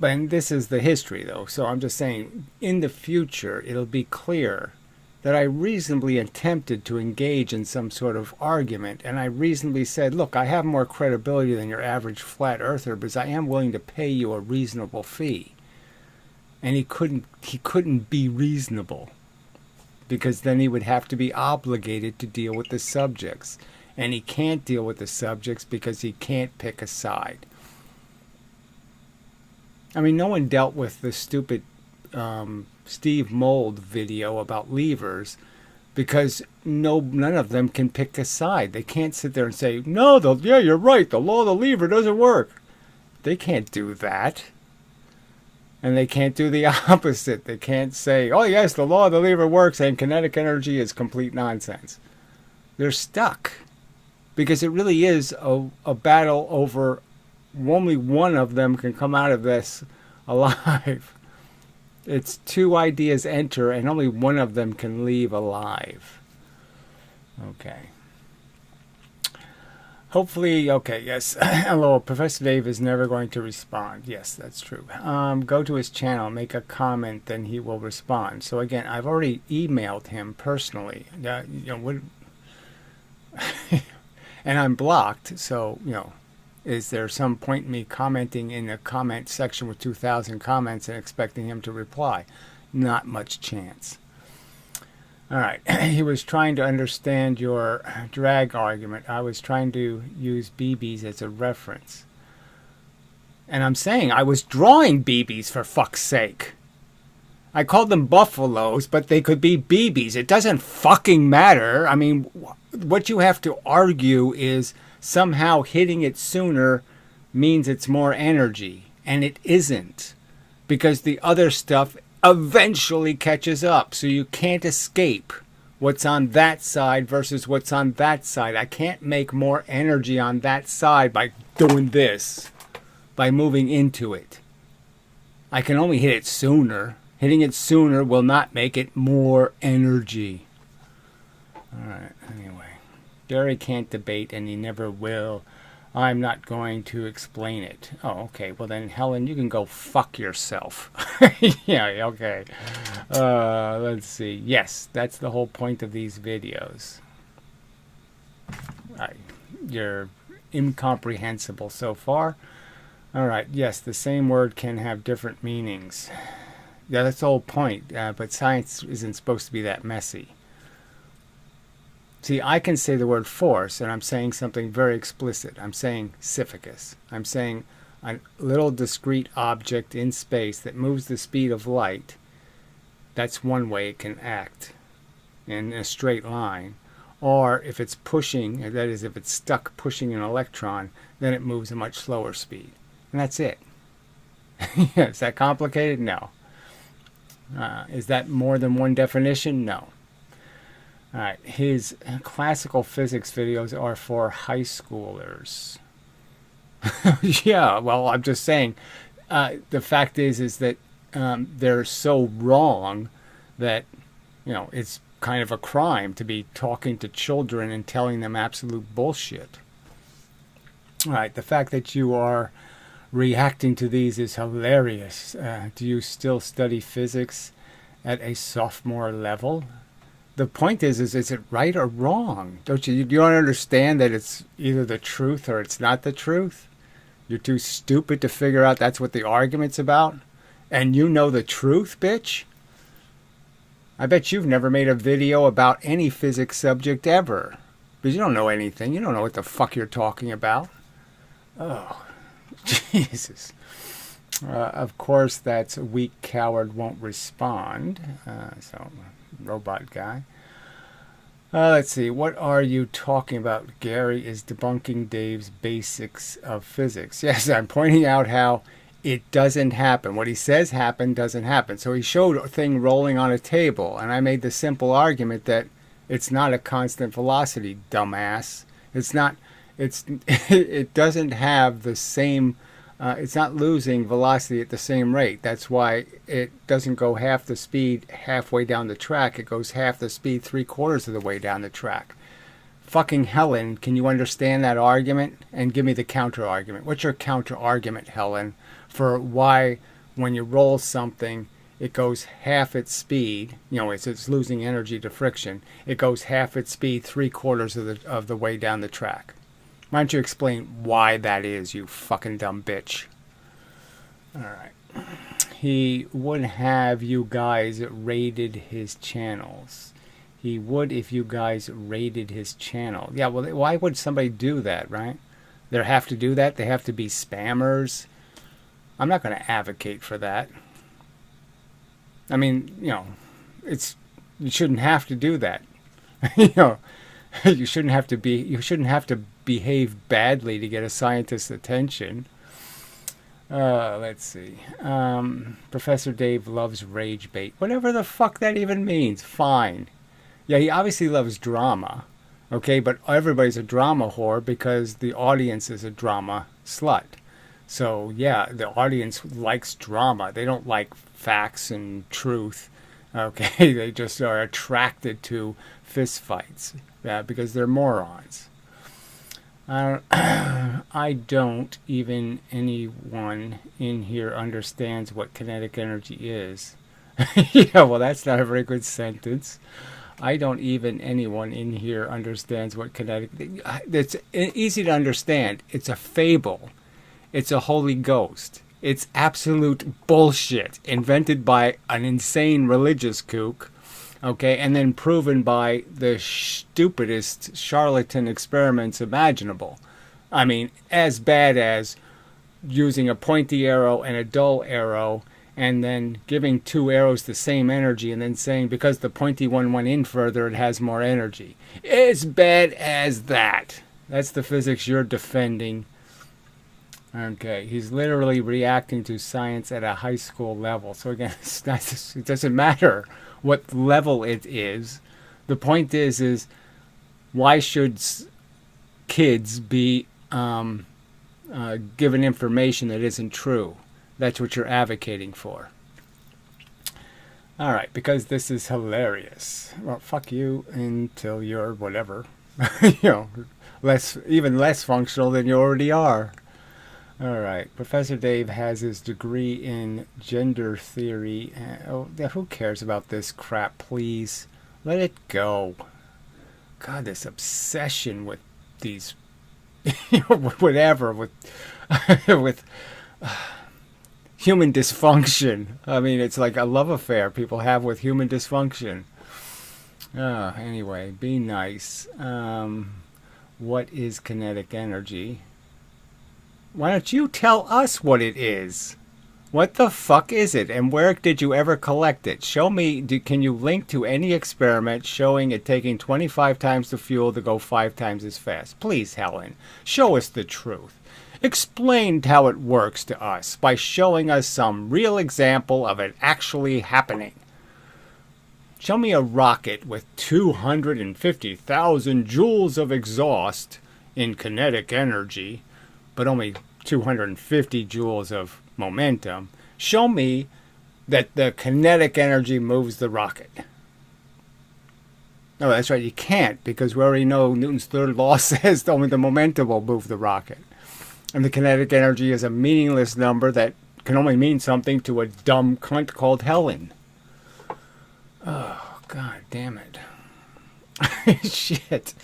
But this is the history, though. So I'm just saying, in the future, it'll be clear that I reasonably attempted to engage in some sort of argument, and I reasonably said, look, I have more credibility than your average flat earther because I am willing to pay you a reasonable fee. And he couldn't be reasonable, because then he would have to be obligated to deal with the subjects. And he can't deal with the subjects because he can't pick a side. I mean, no one dealt with the stupid Steve Mold video about levers because none of them can pick a side. They can't sit there and say, no, you're right, the law of the lever doesn't work. They can't do that. And they can't do the opposite. They can't say, oh yes, the law of the lever works and kinetic energy is complete nonsense. they're stuck. Because it really is a battle over only one of them can come out of this alive. It's two ideas enter and only one of them can leave alive. Okay. Hopefully, okay, yes. Hello, Professor Dave is never going to respond. Yes, that's true. Go to his channel, make a comment, then he will respond. So again, I've already emailed him personally. And I'm blocked, so, is there some point in me commenting in the comment section with 2,000 comments and expecting him to reply? Not much chance. All right. He was trying to understand your drag argument. I was trying to use BBs as a reference. And I'm saying I was drawing BBs, for fuck's sake. I called them buffaloes, but they could be BBs. It doesn't fucking matter. I mean, what you have to argue is somehow hitting it sooner means it's more energy. And it isn't. Because the other stuff eventually catches up. So you can't escape what's on that side versus what's on that side. I can't make more energy on that side by doing this, by moving into it. I can only hit it sooner. Hitting it sooner will not make it more energy. Alright, anyway. Gary can't debate and he never will. I'm not going to explain it. Oh, okay. Well then, Helen, you can go fuck yourself. Yeah, okay. Let's see. Yes, that's the whole point of these videos. You're incomprehensible so far. Alright, yes, the same word can have different meanings. Yeah, that's the whole point. But science isn't supposed to be that messy. See, I can say the word force, and I'm saying something very explicit. I'm saying Sisyphus. I'm saying a little discrete object in space that moves the speed of light. That's one way it can act in a straight line. Or if it's pushing, that is, if it's stuck pushing an electron, then it moves a much slower speed. And that's it. Is that complicated? No. Is that more than one definition? No. Alright, his classical physics videos are for high schoolers. Yeah, well, I'm just saying, the fact is that they're so wrong that, it's kind of a crime to be talking to children and telling them absolute bullshit. Alright, the fact that you are reacting to these is hilarious. Do you still study physics at a sophomore level? The point is it right or wrong? You don't understand that it's either the truth or it's not the truth? You're too stupid to figure out that's what the argument's about? And you know the truth, bitch? I bet you've never made a video about any physics subject ever. Because you don't know anything. You don't know what the fuck you're talking about. Oh, Jesus. Of course, that's a weak coward won't respond. So, robot guy. Let's see. What are you talking about? Gary is debunking Dave's basics of physics. Yes, I'm pointing out how it doesn't happen. What he says happened doesn't happen. So he showed a thing rolling on a table, and I made the simple argument that it's not a constant velocity, dumbass. It's not. It doesn't have the same. It's not losing velocity at the same rate. That's why it doesn't go half the speed halfway down the track. It goes half the speed 3/4 of the way down the track. Fucking Helen, can you understand that argument? And give me the counter argument. What's your counter argument, Helen, for why when you roll something, it goes half its speed, it's losing energy to friction. It goes half its speed 3/4 of the way down the track. Why don't you explain why that is, you fucking dumb bitch? Alright. He would have you guys rated his channels. He would if you guys rated his channel. Yeah, well, why would somebody do that, right? They have to do that? They have to be spammers? I'm not going to advocate for that. I mean, you shouldn't have to do that. You shouldn't have to behave badly to get a scientist's attention. Let's see. Professor Dave loves rage bait. Whatever the fuck that even means. Fine. Yeah, he obviously loves drama. Okay, but everybody's a drama whore because the audience is a drama slut. So yeah, the audience likes drama. They don't like facts and truth. Okay, they just are attracted to fistfights because they're morons. I don't even anyone in here understands what kinetic energy is. Yeah, well, that's not a very good sentence. I don't even anyone in here understands what kinetic. It's easy to understand. It's a fable. It's a holy ghost. It's absolute bullshit invented by an insane religious kook, okay, and then proven by the stupidest charlatan experiments imaginable. I mean, as bad as using a pointy arrow and a dull arrow and then giving two arrows the same energy and then saying because the pointy one went in further, it has more energy. As bad as that. That's the physics you're defending. Okay, he's literally reacting to science at a high school level. So again, it doesn't matter what level it is. The point is why should kids be given information that isn't true? That's what you're advocating for. All right, because this is hilarious. Well, fuck you until you're whatever, even less functional than you already are. All right, Professor Dave has his degree in gender theory. Who cares about this crap? Please let it go. God, this obsession with these, whatever, with human dysfunction. I mean, it's like a love affair people have with human dysfunction. Anyway, be nice. What is kinetic energy? Why don't you tell us what it is? What the fuck is it, and where did you ever collect it? Show me, can you link to any experiment showing it taking 25 times the fuel to go 5 times as fast? Please, Helen, show us the truth. Explain how it works to us by showing us some real example of it actually happening. Show me a rocket with 250,000 joules of exhaust in kinetic energy, but only 250 joules of momentum. Show me that the kinetic energy moves the rocket. No, that's right, you can't, because we already know Newton's third law says only the momentum will move the rocket. And the kinetic energy is a meaningless number that can only mean something to a dumb cunt called Helen. Oh, god damn it. Shit.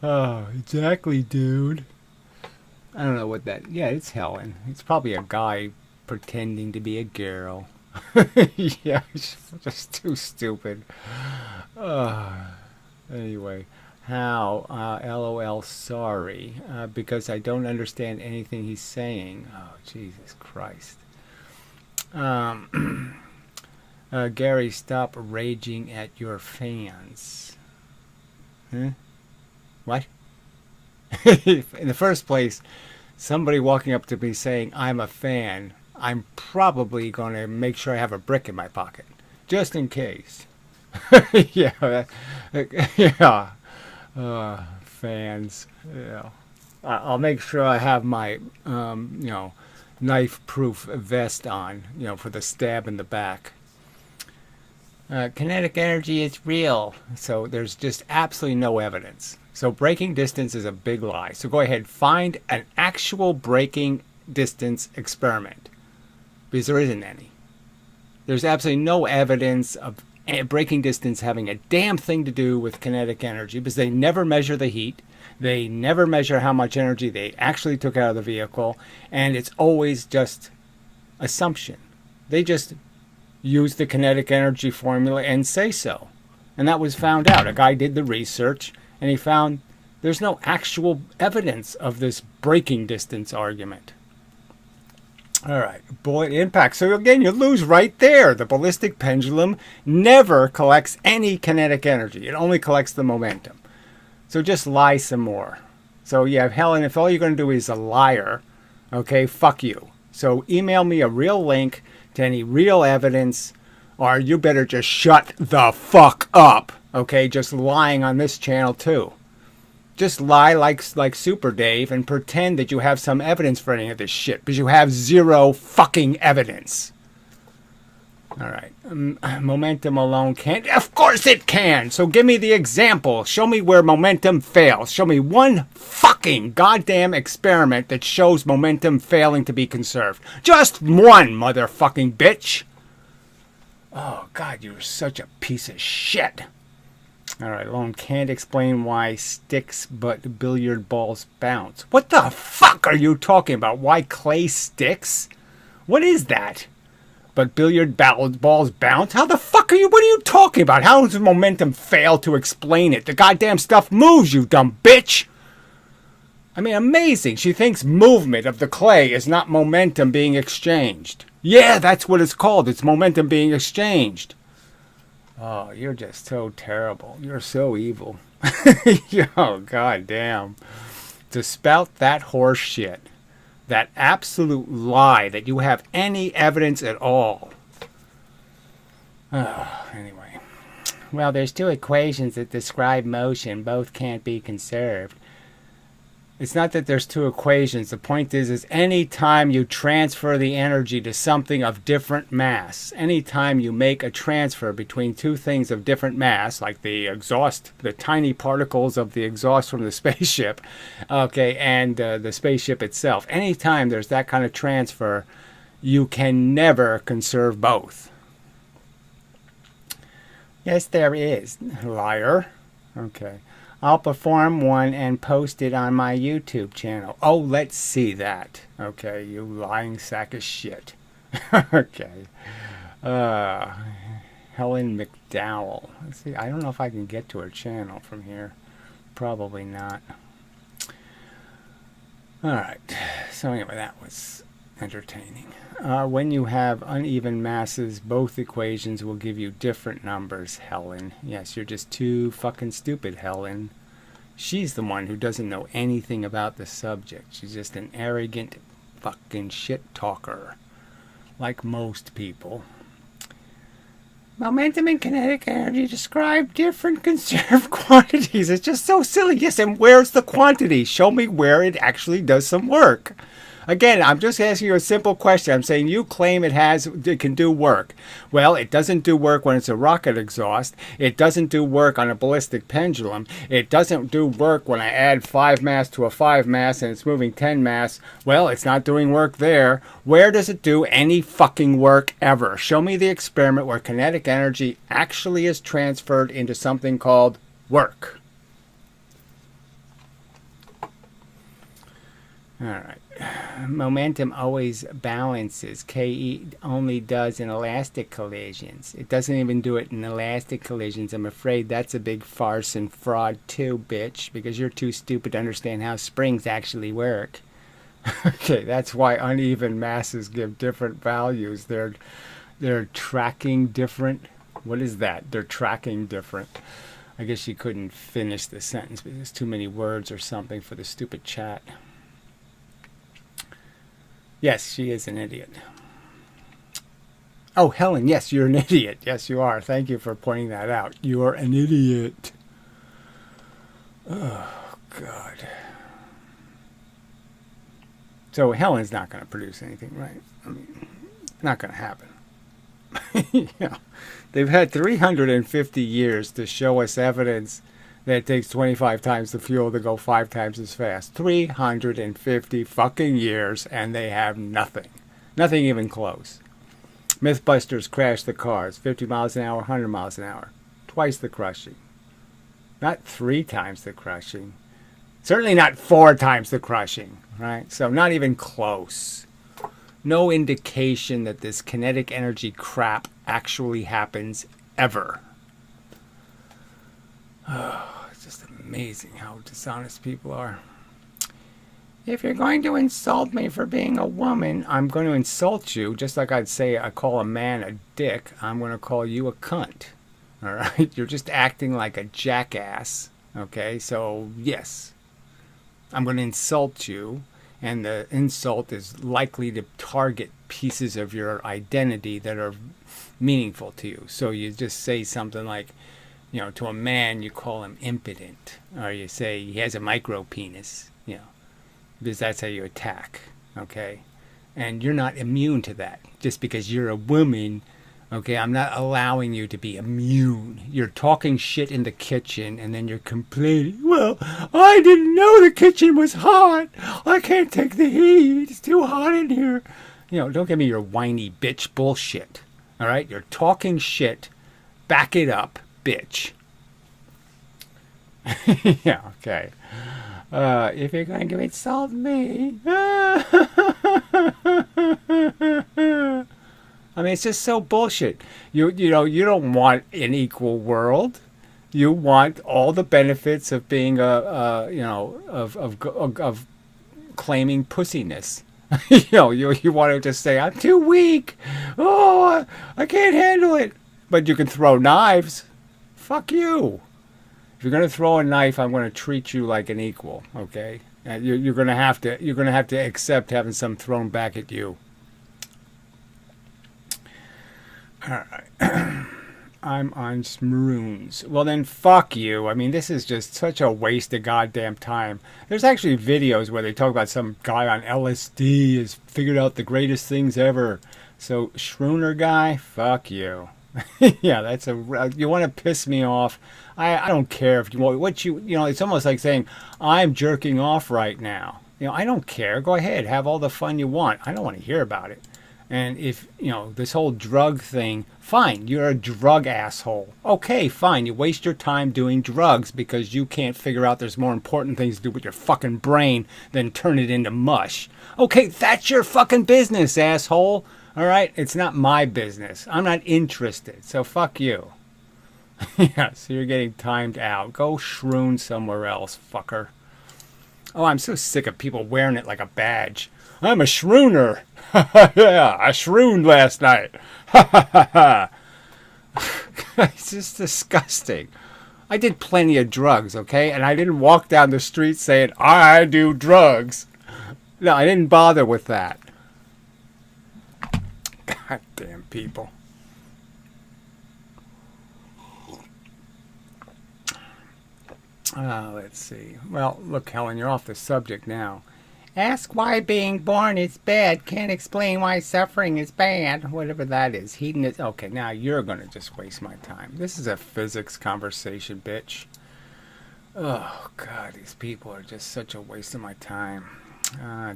Oh, exactly, dude. I don't know what that... Yeah, it's Helen. It's probably a guy pretending to be a girl. Yeah, it's just too stupid. Anyway. How? LOL, sorry. Because I don't understand anything he's saying. Oh, Jesus Christ. Gary, stop raging at your fans. Huh? What? In the first place, somebody walking up to me saying I'm a fan, I'm probably going to make sure I have a brick in my pocket. Just in case. Yeah. Yeah. Fans. Yeah. I'll make sure I have my, knife-proof vest on, for the stab in the back. Kinetic energy is real. So there's just absolutely no evidence. So breaking distance is a big lie. So go ahead, find an actual breaking distance experiment. Because there isn't any. There's absolutely no evidence of breaking distance having a damn thing to do with kinetic energy, because they never measure the heat. They never measure how much energy they actually took out of the vehicle. And it's always just assumption. They just use the kinetic energy formula and say so. And that was found out. A guy did the research, and he found there's no actual evidence of this breaking distance argument. All right, bullet impact. So again, you lose right there. The ballistic pendulum never collects any kinetic energy. It only collects the momentum. So just lie some more. So yeah, Helen, if all you're going to do is a liar, okay, fuck you. So email me a real link to any real evidence, or you better just shut the fuck up, okay? Just lying on this channel too. Just lie like Super Dave and pretend that you have some evidence for any of this shit, because you have zero fucking evidence. All right. Momentum alone can't. Of course it can. So give me the example. Show me where momentum fails. Show me one fucking goddamn experiment that shows momentum failing to be conserved. Just one, motherfucking bitch. Oh, God, you're such a piece of shit. All right, alone can't explain why sticks but billiard balls bounce. What the fuck are you talking about? Why clay sticks? What is that? But billiard balls bounce? How the fuck are you? What are you talking about? How does momentum fail to explain it? The goddamn stuff moves, you dumb bitch. I mean, amazing. She thinks movement of the clay is not momentum being exchanged. Yeah, that's what it's called. It's momentum being exchanged. Oh, you're just so terrible. You're so evil. Oh, goddamn. To spout that horse shit. That absolute lie that you have any evidence at all. Anyway. Well, there's two equations that describe motion. Both can't be conserved. It's not that there's two equations. The point is any time you transfer the energy to something of different mass, any time you make a transfer between two things of different mass, like the exhaust, the tiny particles of the exhaust from the spaceship, okay, and the spaceship itself, any time there's that kind of transfer, you can never conserve both. Yes, there is, liar. Okay. I'll perform one and post it on my YouTube channel. Oh, let's see that. Okay, you lying sack of shit. Okay. Helen McDowell. Let's see. I don't know if I can get to her channel from here. Probably not. Alright. So anyway, that was entertaining. When you have uneven masses, both equations will give you different numbers, Helen. Yes, you're just too fucking stupid, Helen. She's the one who doesn't know anything about the subject. She's just an arrogant fucking shit talker. Like most people. Momentum and kinetic energy describe different conserved quantities. It's just so silly. Yes, and where's the quantity? Show me where it actually does some work. Again, I'm just asking you a simple question. I'm saying you claim it can do work. Well, it doesn't do work when it's a rocket exhaust. It doesn't do work on a ballistic pendulum. It doesn't do work when I add 5 mass to a 5 mass and it's moving 10 mass. Well, it's not doing work there. Where does it do any fucking work ever? Show me the experiment where kinetic energy actually is transferred into something called work. All right. Momentum always balances. Ke only does in elastic collisions. It doesn't even do it in elastic collisions. I'm afraid that's a big farce and fraud too, bitch, because you're too stupid to understand how springs actually work. Okay, that's why uneven masses give different values. They're tracking different. What is that? They're tracking different. I guess you couldn't finish the sentence because there's too many words or something for the stupid chat. Yes, she is an idiot. Oh, Helen, yes, you're an idiot. Yes, you are. Thank you for pointing that out. You're an idiot. Oh, God. So Helen's not going to produce anything, right? I mean, not going to happen. You know, they've had 350 years to show us evidence that it takes 25 times the fuel to go 5 times as fast. 350 fucking years, and they have nothing. Nothing even close. Mythbusters crash the cars. 50 miles an hour, 100 miles an hour. Twice the crushing. Not 3 times the crushing. Certainly not 4 times the crushing, right? So not even close. No indication that this kinetic energy crap actually happens ever. Oh, it's just amazing how dishonest people are. If you're going to insult me for being a woman, I'm going to insult you just like I'd say I call a man a dick. I'm going to call you a cunt. All right? You're just acting like a jackass. Okay? So, yes. I'm going to insult you, and the insult is likely to target pieces of your identity that are meaningful to you. So you just say something like, To a man, you call him impotent, or you say he has a micro penis, because that's how you attack, okay? And you're not immune to that. Just because you're a woman, okay, I'm not allowing you to be immune. You're talking shit in the kitchen, and then you're complaining, well, I didn't know the kitchen was hot. I can't take the heat. It's too hot in here. Don't give me your whiny bitch bullshit, all right? You're talking shit. Back it up, bitch. Yeah, okay. If you're going to insult me. I mean, it's just so bullshit. You don't want an equal world. You want all the benefits of being of claiming pussiness. You want to just say, I'm too weak. Oh, I can't handle it. But you can throw knives. Fuck you. If you're gonna throw a knife, I'm gonna treat you like an equal. Okay? You're gonna have to accept having some thrown back at you. All right. I'm on smaroons. Well then, fuck you. I mean, this is just such a waste of goddamn time. There's actually videos where they talk about some guy on LSD has figured out the greatest things ever. So, Schrooner guy, fuck you. Yeah, you want to piss me off. I don't care if you want it's almost like saying I'm jerking off right now. I don't care. Go ahead, have all the fun you want. I don't want to hear about it. And if this whole drug thing, fine, you're a drug asshole. Okay, fine, you waste your time doing drugs because you can't figure out there's more important things to do with your fucking brain than turn it into mush. Okay, that's your fucking business, asshole. All right, it's not my business. I'm not interested, so fuck you. Yeah, so you're getting timed out. Go shroon somewhere else, fucker. Oh, I'm so sick of people wearing it like a badge. I'm a shrooner. Yeah, I shrooned last night. It's just disgusting. I did plenty of drugs, okay? And I didn't walk down the street saying, I do drugs. No, I didn't bother with that. Goddamn people. Let's see. Well, look, Helen, you're off the subject now. Ask why being born is bad. Can't explain why suffering is bad. Whatever that is. Hedonist. Okay, now you're going to just waste my time. This is a physics conversation, bitch. Oh, God, these people are just such a waste of my time.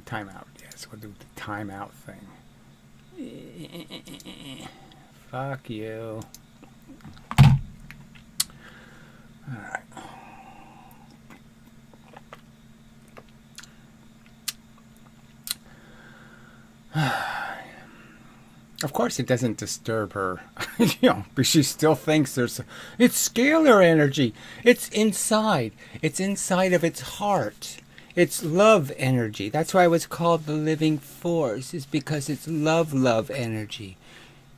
Time out. Yes, we'll do the time out thing. Fuck you. Alright. Of course it doesn't disturb her. But she still thinks it's scalar energy. It's inside. It's inside of its heart. It's love energy. That's why it was called the living force, is because it's love energy.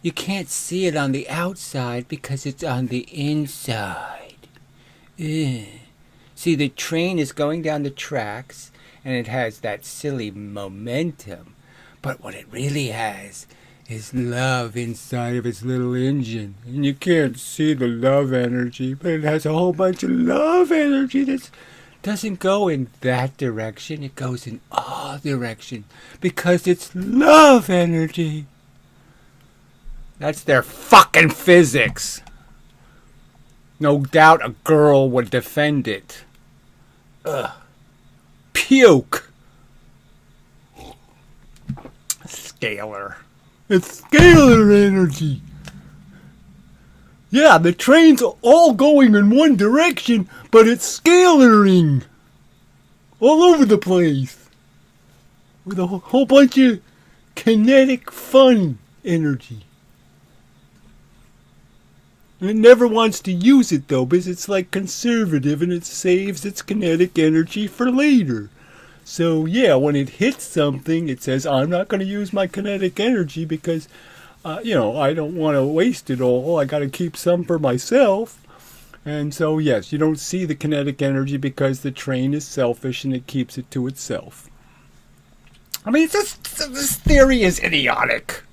You can't see it on the outside because it's on the inside. Ugh. See, the train is going down the tracks and it has that silly momentum. But what it really has is love inside of its little engine. And you can't see the love energy, but it has a whole bunch of love energy that doesn't go in that direction. It goes in all directions because it's love energy. That's their fucking physics. No doubt a girl would defend it. Ugh. Puke. Scalar. It's scalar energy. Yeah, the train's all going in one direction, but it's scalaring. All over the place. With a whole bunch of kinetic fun energy. And it never wants to use it though, because it's like conservative and it saves its kinetic energy for later. So yeah, when it hits something, it says, I'm not going to use my kinetic energy because, I don't want to waste it all. I got to keep some for myself. And so yes, you don't see the kinetic energy because the train is selfish and it keeps it to itself. I mean, this theory is idiotic.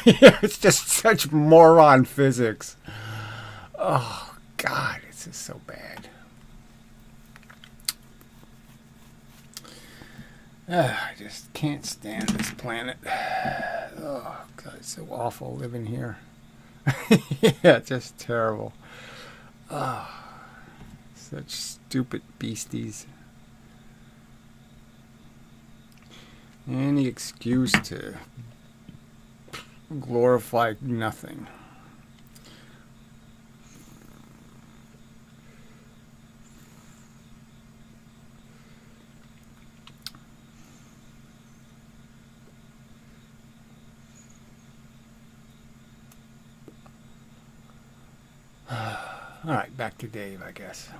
It's just such moron physics. Oh, God, this is so bad. I just can't stand this planet. Oh, God, it's so awful living here. Yeah, just terrible. Oh, such stupid beasties. Any excuse to glorify nothing. All right, back to Dave, I guess.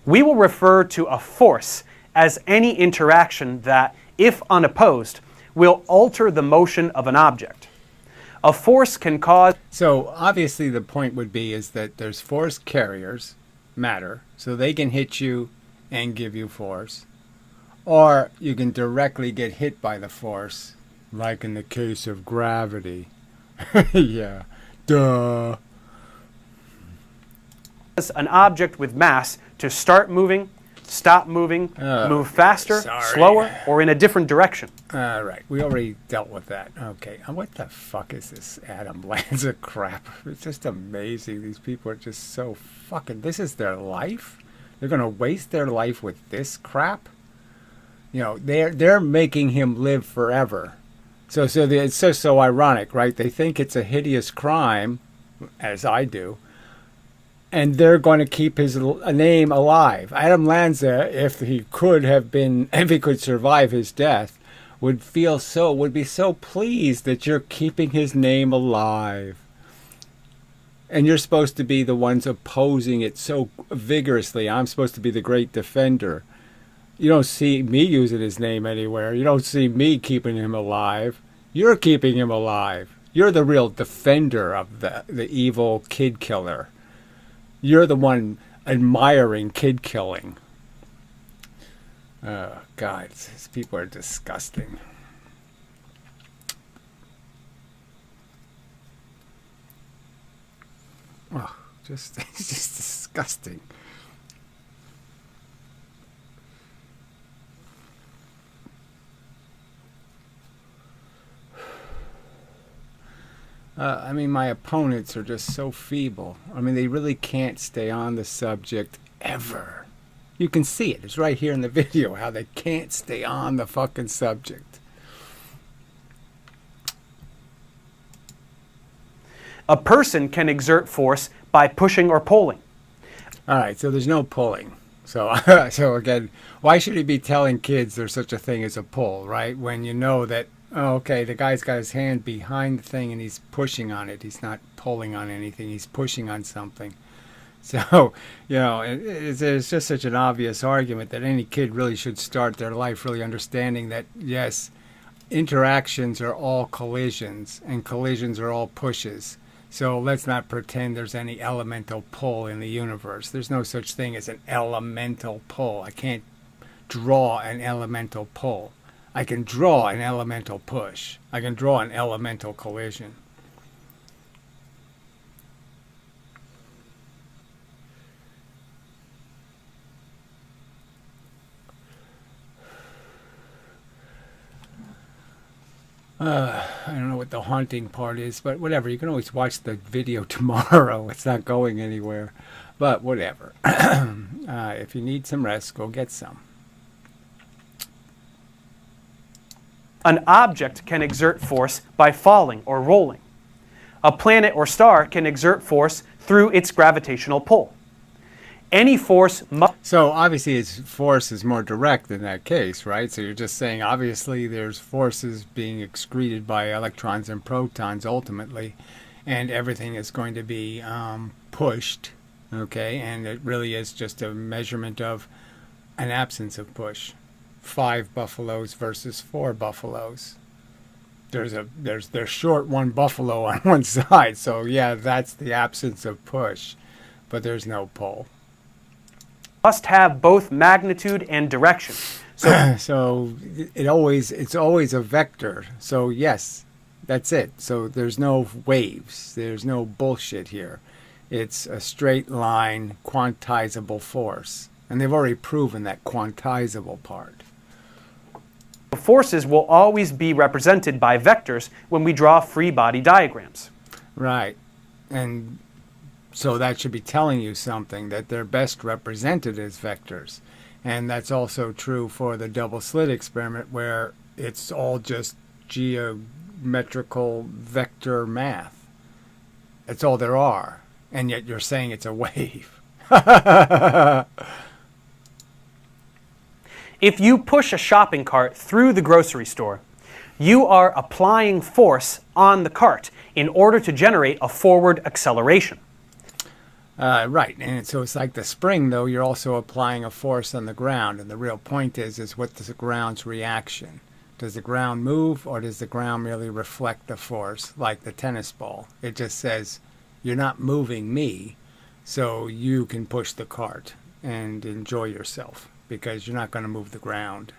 We will refer to a force as any interaction that, if unopposed, will alter the motion of an object. A force can cause... So obviously the point would be is that there's force carriers, matter, so they can hit you and give you force. Or you can directly get hit by the force, like in the case of gravity. Yeah, duh. An object with mass to start moving, stop moving, move faster, slower, or in a different direction. All right, we already dealt with that. Okay, what the fuck is this Adam Lanza crap? It's just amazing. These people are just so fucking... This is their life? They're going to waste their life with this crap? You know, they're making him live forever. So it's so ironic, right? They think it's a hideous crime, as I do, and they're going to keep his name alive. Adam Lanza, if he could survive his death, would be so pleased that you're keeping his name alive. And you're supposed to be the ones opposing it so vigorously. I'm supposed to be the great defender. You don't see me using his name anywhere. You don't see me keeping him alive. You're keeping him alive. You're the real defender of the evil kid killer. You're the one admiring kid killing. Oh, God, these people are disgusting. Oh, it's just disgusting. I mean, my opponents are just so feeble. I mean, they really can't stay on the subject ever. You can see it. It's right here in the video how they can't stay on the fucking subject. A person can exert force by pushing or pulling. All right, so there's no pulling. So, so again, why should he be telling kids there's such a thing as a pull, right? When you know that, oh, okay, the guy's got his hand behind the thing and he's pushing on it. He's not pulling on anything. He's pushing on something. So, you know, it's just such an obvious argument that any kid really should start their life really understanding that, yes, interactions are all collisions and collisions are all pushes. So let's not pretend there's any elemental pull in the universe. There's no such thing as an elemental pull. I can't draw an elemental pull. I can draw an elemental push. I can draw an elemental collision. I don't know what the haunting part is, but whatever. You can always watch the video tomorrow. It's not going anywhere. But whatever. If you need some rest, go get some. An object can exert force by falling or rolling. A planet or star can exert force through its gravitational pull. Any force must... So obviously its force is more direct in that case, right? So you're just saying obviously there's forces being excreted by electrons and protons ultimately, and everything is going to be pushed, okay? And it really is just a measurement of an absence of push. 5 buffaloes versus 4 buffaloes. There's short one buffalo on one side, so yeah, that's the absence of push, but there's no pull. Must have both magnitude and direction. So it's always a vector. So yes, That's it. So there's no waves. There's no bullshit here. It's a straight line quantizable force. And they've already proven that quantizable part. Forces will always be represented by vectors when we draw free body diagrams. Right. And so that should be telling you something, that they're best represented as vectors. And that's also true for the double slit experiment, where it's all just geometrical vector math. That's all there are. And yet you're saying it's a wave. If you push a shopping cart through the grocery store, you are applying force on the cart in order to generate a forward acceleration. Right, and so it's like the spring, though, you're also applying a force on the ground, and the real point is what's the ground's reaction? Does the ground move, or does the ground merely reflect the force, like the tennis ball? It just says, you're not moving me, so you can push the cart and enjoy yourself, because you're not going to move the ground.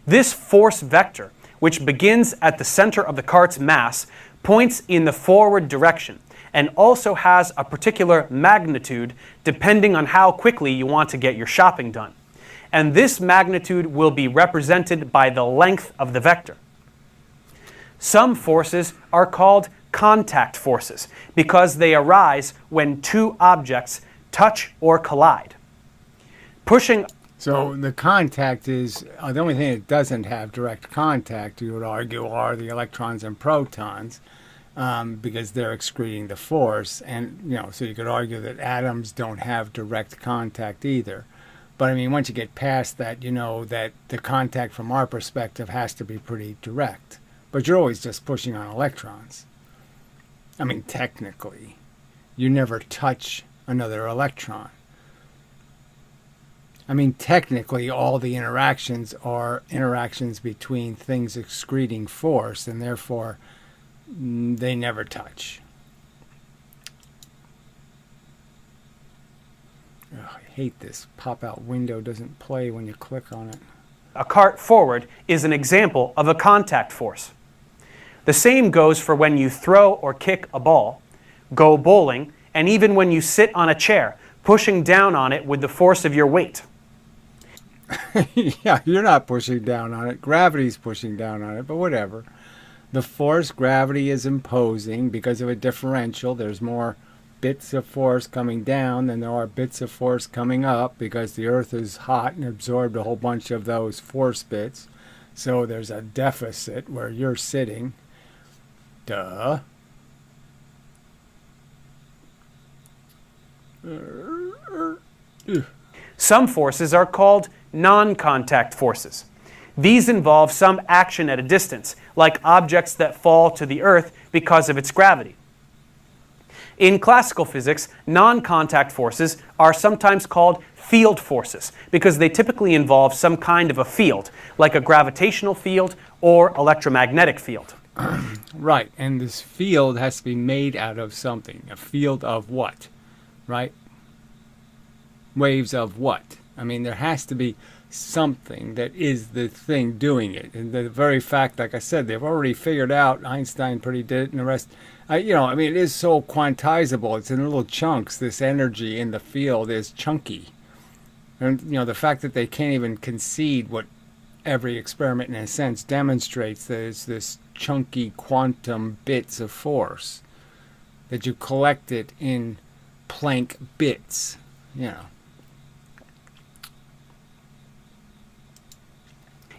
This force vector, which begins at the center of the cart's mass, points in the forward direction and also has a particular magnitude depending on how quickly you want to get your shopping done. And this magnitude will be represented by the length of the vector. Some forces are called contact forces because they arise when two objects touch or collide. Pushing. So the contact is, the only thing that doesn't have direct contact, you would argue, are the electrons and protons, because they're excreting the force. And, so you could argue that atoms don't have direct contact either. But, I mean, once you get past that, you know that the contact from our perspective has to be pretty direct. But you're always just pushing on electrons. I mean, technically, you never touch another electron. I mean, technically, all the interactions are interactions between things excreting force, and therefore, they never touch. Ugh, I hate this. Pop-out window doesn't play when you click on it. A cart forward is an example of a contact force. The same goes for when you throw or kick a ball, go bowling, and even when you sit on a chair, pushing down on it with the force of your weight. Yeah, you're not pushing down on it. Gravity's pushing down on it, but whatever. The force gravity is imposing because of a differential. There's more bits of force coming down than there are bits of force coming up because the Earth is hot and absorbed a whole bunch of those force bits. So there's a deficit where you're sitting. Duh. Some forces are called non-contact forces. These involve some action at a distance, like objects that fall to the Earth because of its gravity. In classical physics, non-contact forces are sometimes called field forces because they typically involve some kind of a field, like a gravitational field or electromagnetic field. Right, and this field has to be made out of something. A field of what? Right? Waves of what? I mean, there has to be something that is the thing doing it. And the very fact, like I said, they've already figured out, Einstein predicted it, and the rest. I mean, it is so quantizable. It's in little chunks. This energy in the field is chunky. And, the fact that they can't even concede what every experiment, in a sense, demonstrates, that it's this chunky quantum bits of force, that you collect it in Planck bits,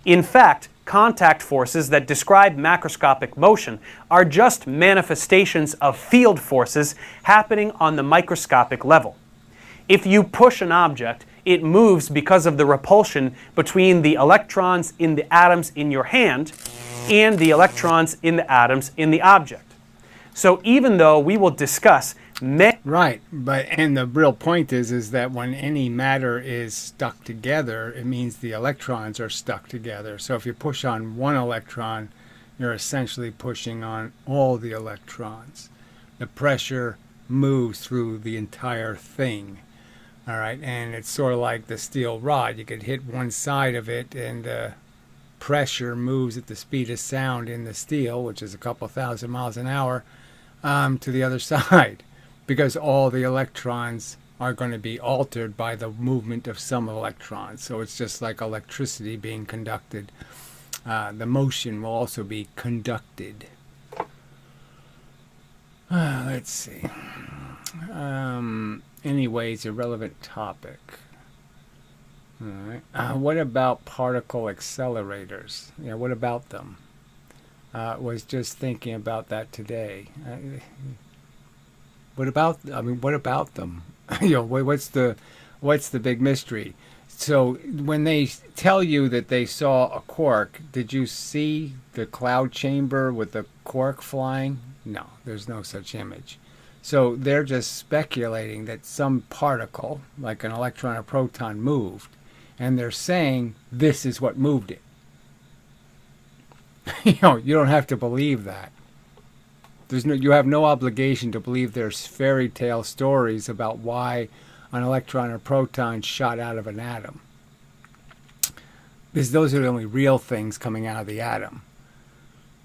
In fact, contact forces that describe macroscopic motion are just manifestations of field forces happening on the microscopic level. If you push an object, it moves because of the repulsion between the electrons in the atoms in your hand and the electrons in the atoms in the object. So even though we will discuss right, and the real point is that when any matter is stuck together, it means the electrons are stuck together. So if you push on one electron, you're essentially pushing on all the electrons. The pressure moves through the entire thing. All right, and it's sort of like the steel rod. You could hit one side of it, and pressure moves at the speed of sound in the steel, which is a couple thousand miles an hour, to the other side, because all the electrons are going to be altered by the movement of some electrons. So it's just like electricity being conducted. The motion will also be conducted. Let's see. Anyways, a relevant topic. All right. What about particle accelerators? Yeah, what about them? Was just thinking about that today. What about? I mean, what about them? What's the big mystery? So when they tell you that they saw a quark, did you see the cloud chamber with the quark flying? No, there's no such image. So they're just speculating that some particle, like an electron or proton, moved, and they're saying this is what moved it. You don't have to believe that. You have no obligation to believe there's fairy tale stories about why an electron or proton shot out of an atom. Because those are the only real things coming out of the atom.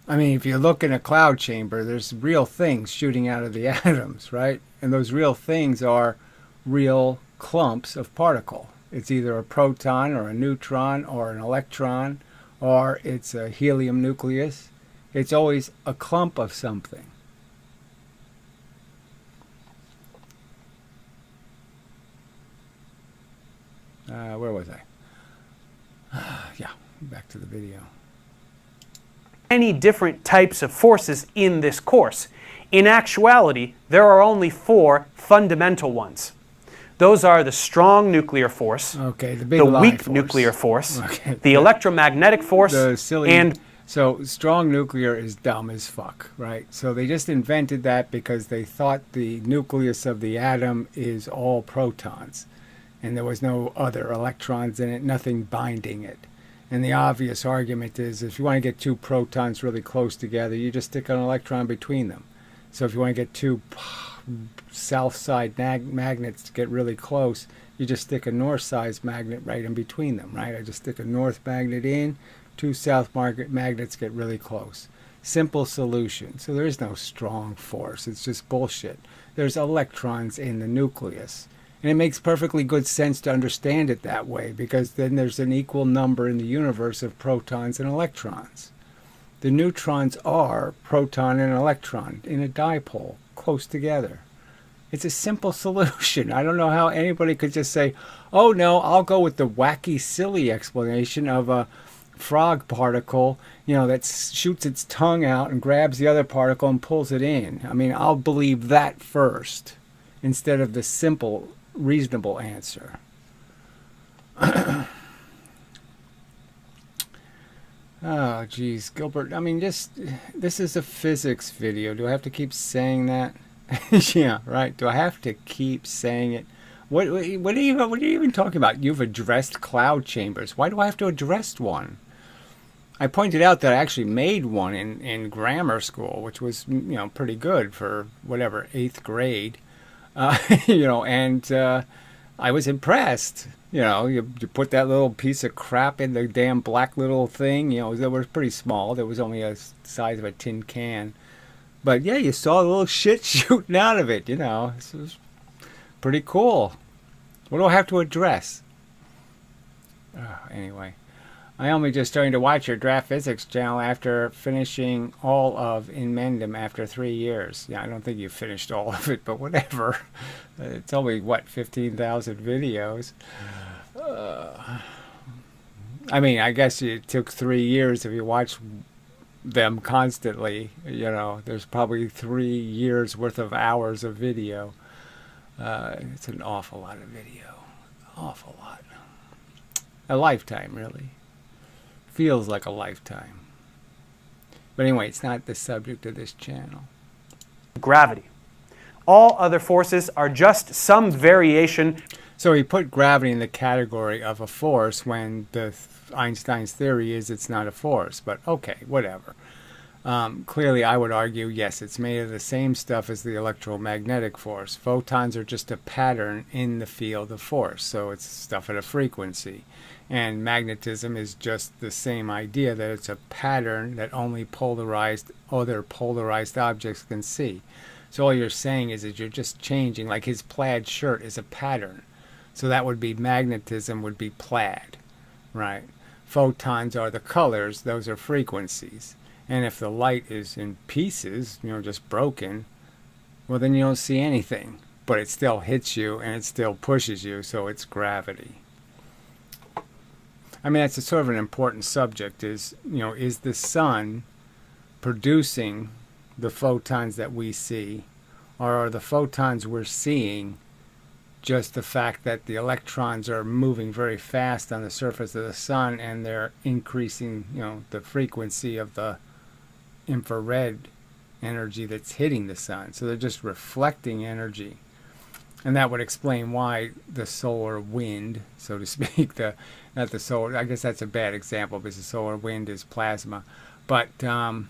I mean, if you look in a cloud chamber, there's real things shooting out of the atoms, right? And those real things are real clumps of particle. It's either a proton or a neutron or an electron, or it's a helium nucleus. It's always a clump of something. Where was I? Yeah, back to the video. Many different types of forces in this course. In actuality, there are only 4 fundamental ones. Those are the strong nuclear force, okay, the weak force. Nuclear force, okay. the electromagnetic force, the silly, and... So strong nuclear is dumb as fuck, right? So they just invented that because they thought the nucleus of the atom is all protons. And there was no other electrons in it, nothing binding it. And the obvious argument is if you want to get 2 protons really close together, you just stick an electron between them. So if you want to get 2 south side magnets to get really close, you just stick a north side magnet right in between them, right? I just stick a north magnet in, 2 south magnets get really close. Simple solution. So there is no strong force. It's just bullshit. There's electrons in the nucleus. And it makes perfectly good sense to understand it that way, because then there's an equal number in the universe of protons and electrons. The neutrons are proton and electron in a dipole, close together. It's a simple solution. I don't know how anybody could just say, oh no, I'll go with the wacky, silly explanation of a frog particle, that shoots its tongue out and grabs the other particle and pulls it in. I mean, I'll believe that first, instead of the simple, reasonable answer. Oh, geez, Gilbert. I mean, this is a physics video. Do I have to keep saying that? Yeah, right. Do I have to keep saying it? What are you even talking about? You've addressed cloud chambers. Why do I have to address one? I pointed out that I actually made one in grammar school, which was pretty good for whatever 8th grade. And I was impressed. You put that little piece of crap in the damn black little thing. They were pretty small. There was only a size of a tin can. But yeah, you saw the little shit shooting out of it. This was pretty cool. What do I have to address? Anyway, I only just starting to watch your draft physics channel after finishing all of In Mendum after 3 years. Yeah, I don't think you finished all of it, but whatever. It's only, 15,000 videos. I mean, I guess it took 3 years if you watch them constantly. There's probably 3 years worth of hours of video. It's an awful lot of video. Awful lot. A lifetime, really. Feels like a lifetime. But anyway, it's not the subject of this channel. Gravity. All other forces are just some variation. So he put gravity in the category of a force when Einstein's theory is it's not a force. But okay, whatever. Clearly, I would argue, yes, it's made of the same stuff as the electromagnetic force. Photons are just a pattern in the field of force, so it's stuff at a frequency. And magnetism is just the same idea, that it's a pattern that only other polarized objects can see. So all you're saying is that you're just changing, like his plaid shirt is a pattern. So that would be magnetism would be plaid, right? Photons are the colors, those are frequencies. And if the light is in pieces, just broken, well, then you don't see anything. But it still hits you and it still pushes you, so it's gravity. I mean, that's a sort of an important subject, is the sun producing the photons that we see, or are the photons we're seeing just the fact that the electrons are moving very fast on the surface of the sun and they're increasing, the frequency of the infrared energy that's hitting the sun. So they're just reflecting energy. And that would explain why the solar wind, so to speak, not the solar, I guess that's a bad example because the solar wind is plasma, but that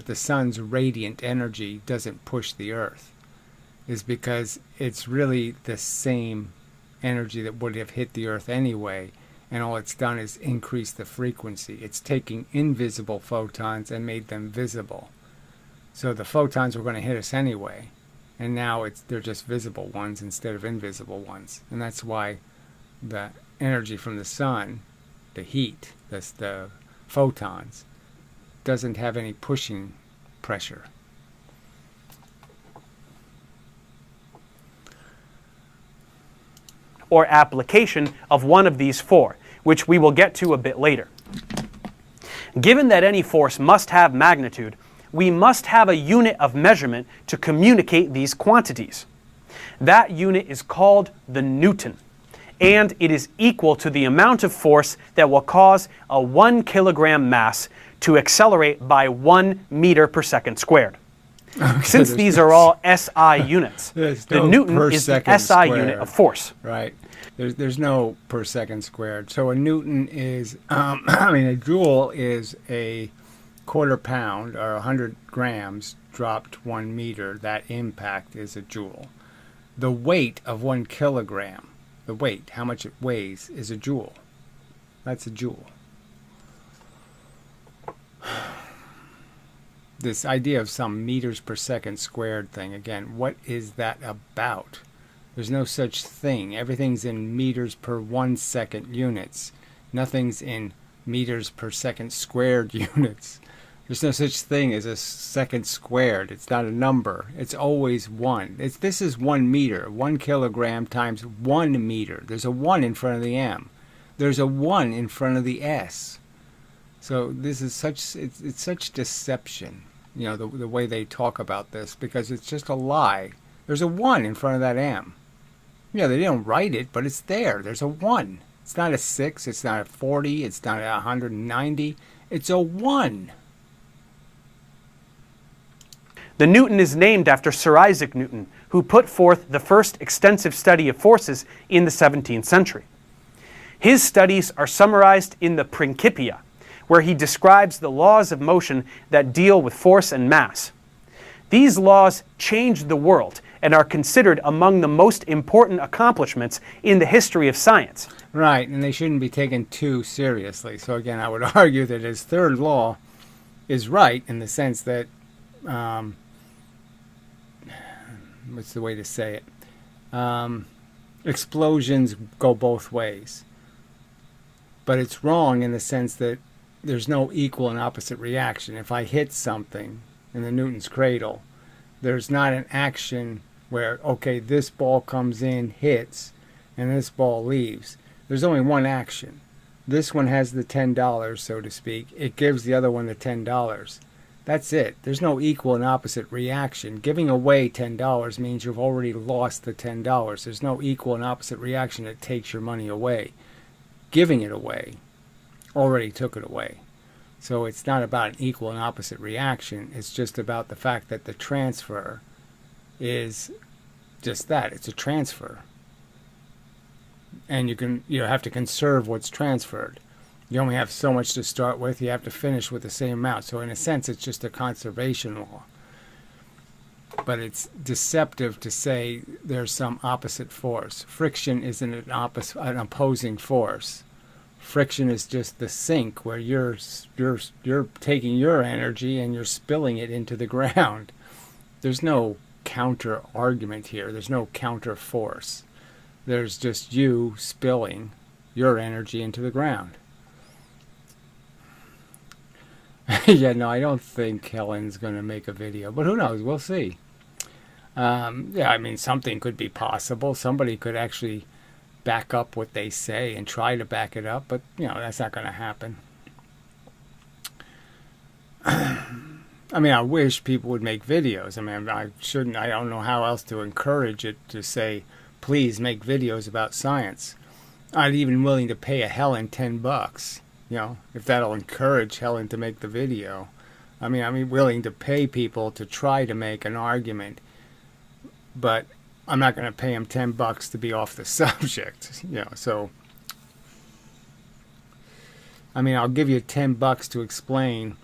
the sun's radiant energy doesn't push the earth, is because it's really the same energy that would have hit the earth anyway, and all it's done is increase the frequency. It's taking invisible photons and made them visible. So the photons were going to hit us anyway, and now they're just visible ones instead of invisible ones. And that's why the energy from the sun, the heat, the photons, doesn't have any pushing pressure. Or application of one of these four, which we will get to a bit later. Given that any force must have magnitude, we must have a unit of measurement to communicate these quantities. That unit is called the Newton, and it is equal to the amount of force that will cause a 1 kilogram mass to accelerate by 1 meter per second squared. Okay, Since these are all SI units, the Newton is the SI squared. unit of force. Right. There's no per second squared. So a Newton is, a joule is a quarter pound or 100 grams dropped 1 meter. That impact is a joule. The weight of 1 kilogram, the weight, how much it weighs, is a joule. That's a joule. This idea of some meters per second squared thing, again, what is that about? There's no such thing. Everything's in meters per 1 second units. Nothing's in meters per second squared units. There's no such thing as a second squared. It's not a number. It's always one. This is 1 meter. 1 kilogram times 1 meter. There's a 1 in front of the M. There's a 1 in front of the S. So this is it's such deception, the way they talk about this, because it's just a lie. There's a 1 in front of that M. They didn't write it, but it's there. There's a 1. It's not a 6. It's not a 40. It's not a 190. It's a 1. The Newton is named after Sir Isaac Newton, who put forth the first extensive study of forces in the 17th century. His studies are summarized in the Principia, where he describes the laws of motion that deal with force and mass. These laws changed the world and are considered among the most important accomplishments in the history of science. Right, and they shouldn't be taken too seriously. So again, I would argue that his third law is right in the sense that, what's the way to say it? Explosions go both ways. But it's wrong in the sense that there's no equal and opposite reaction. If I hit something in the Newton's cradle, there's not an action where, okay, this ball comes in, hits, and this ball leaves. There's only one action. This one has the $10, so to speak. It gives the other one the $10. That's it. There's no equal and opposite reaction. Giving away $10 means you've already lost the $10. There's no equal and opposite reaction that takes your money away. Giving it away already took it away. So it's not about an equal and opposite reaction. It's just about the fact that the transfer is just that. It's a transfer. And you have to conserve what's transferred. You only have so much to start with. You have to finish with the same amount. So in a sense, it's just a conservation law. But it's deceptive to say there's some opposite force. Friction isn't an opposing force. Friction is just the sink where you're taking your energy and you're spilling it into the ground. There's no counter argument here. There's no counter force. There's just you spilling your energy into the ground. Yeah, no, I don't think Helen's going to make a video, but who knows? We'll see. Yeah, I mean, something could be possible. Somebody could actually back up what they say and try to back it up, but, you know, that's not going to happen. I mean, I wish people would make videos. I mean, I don't know how else to encourage it to say, please make videos about science. I'd even willing to pay a Helen $10. You know, if that'll encourage Helen to make the video. I mean, I'm willing to pay people to try to make an argument, but I'm not going to pay them $10 to be off the subject. You know, so I mean, I'll give you $10 to explain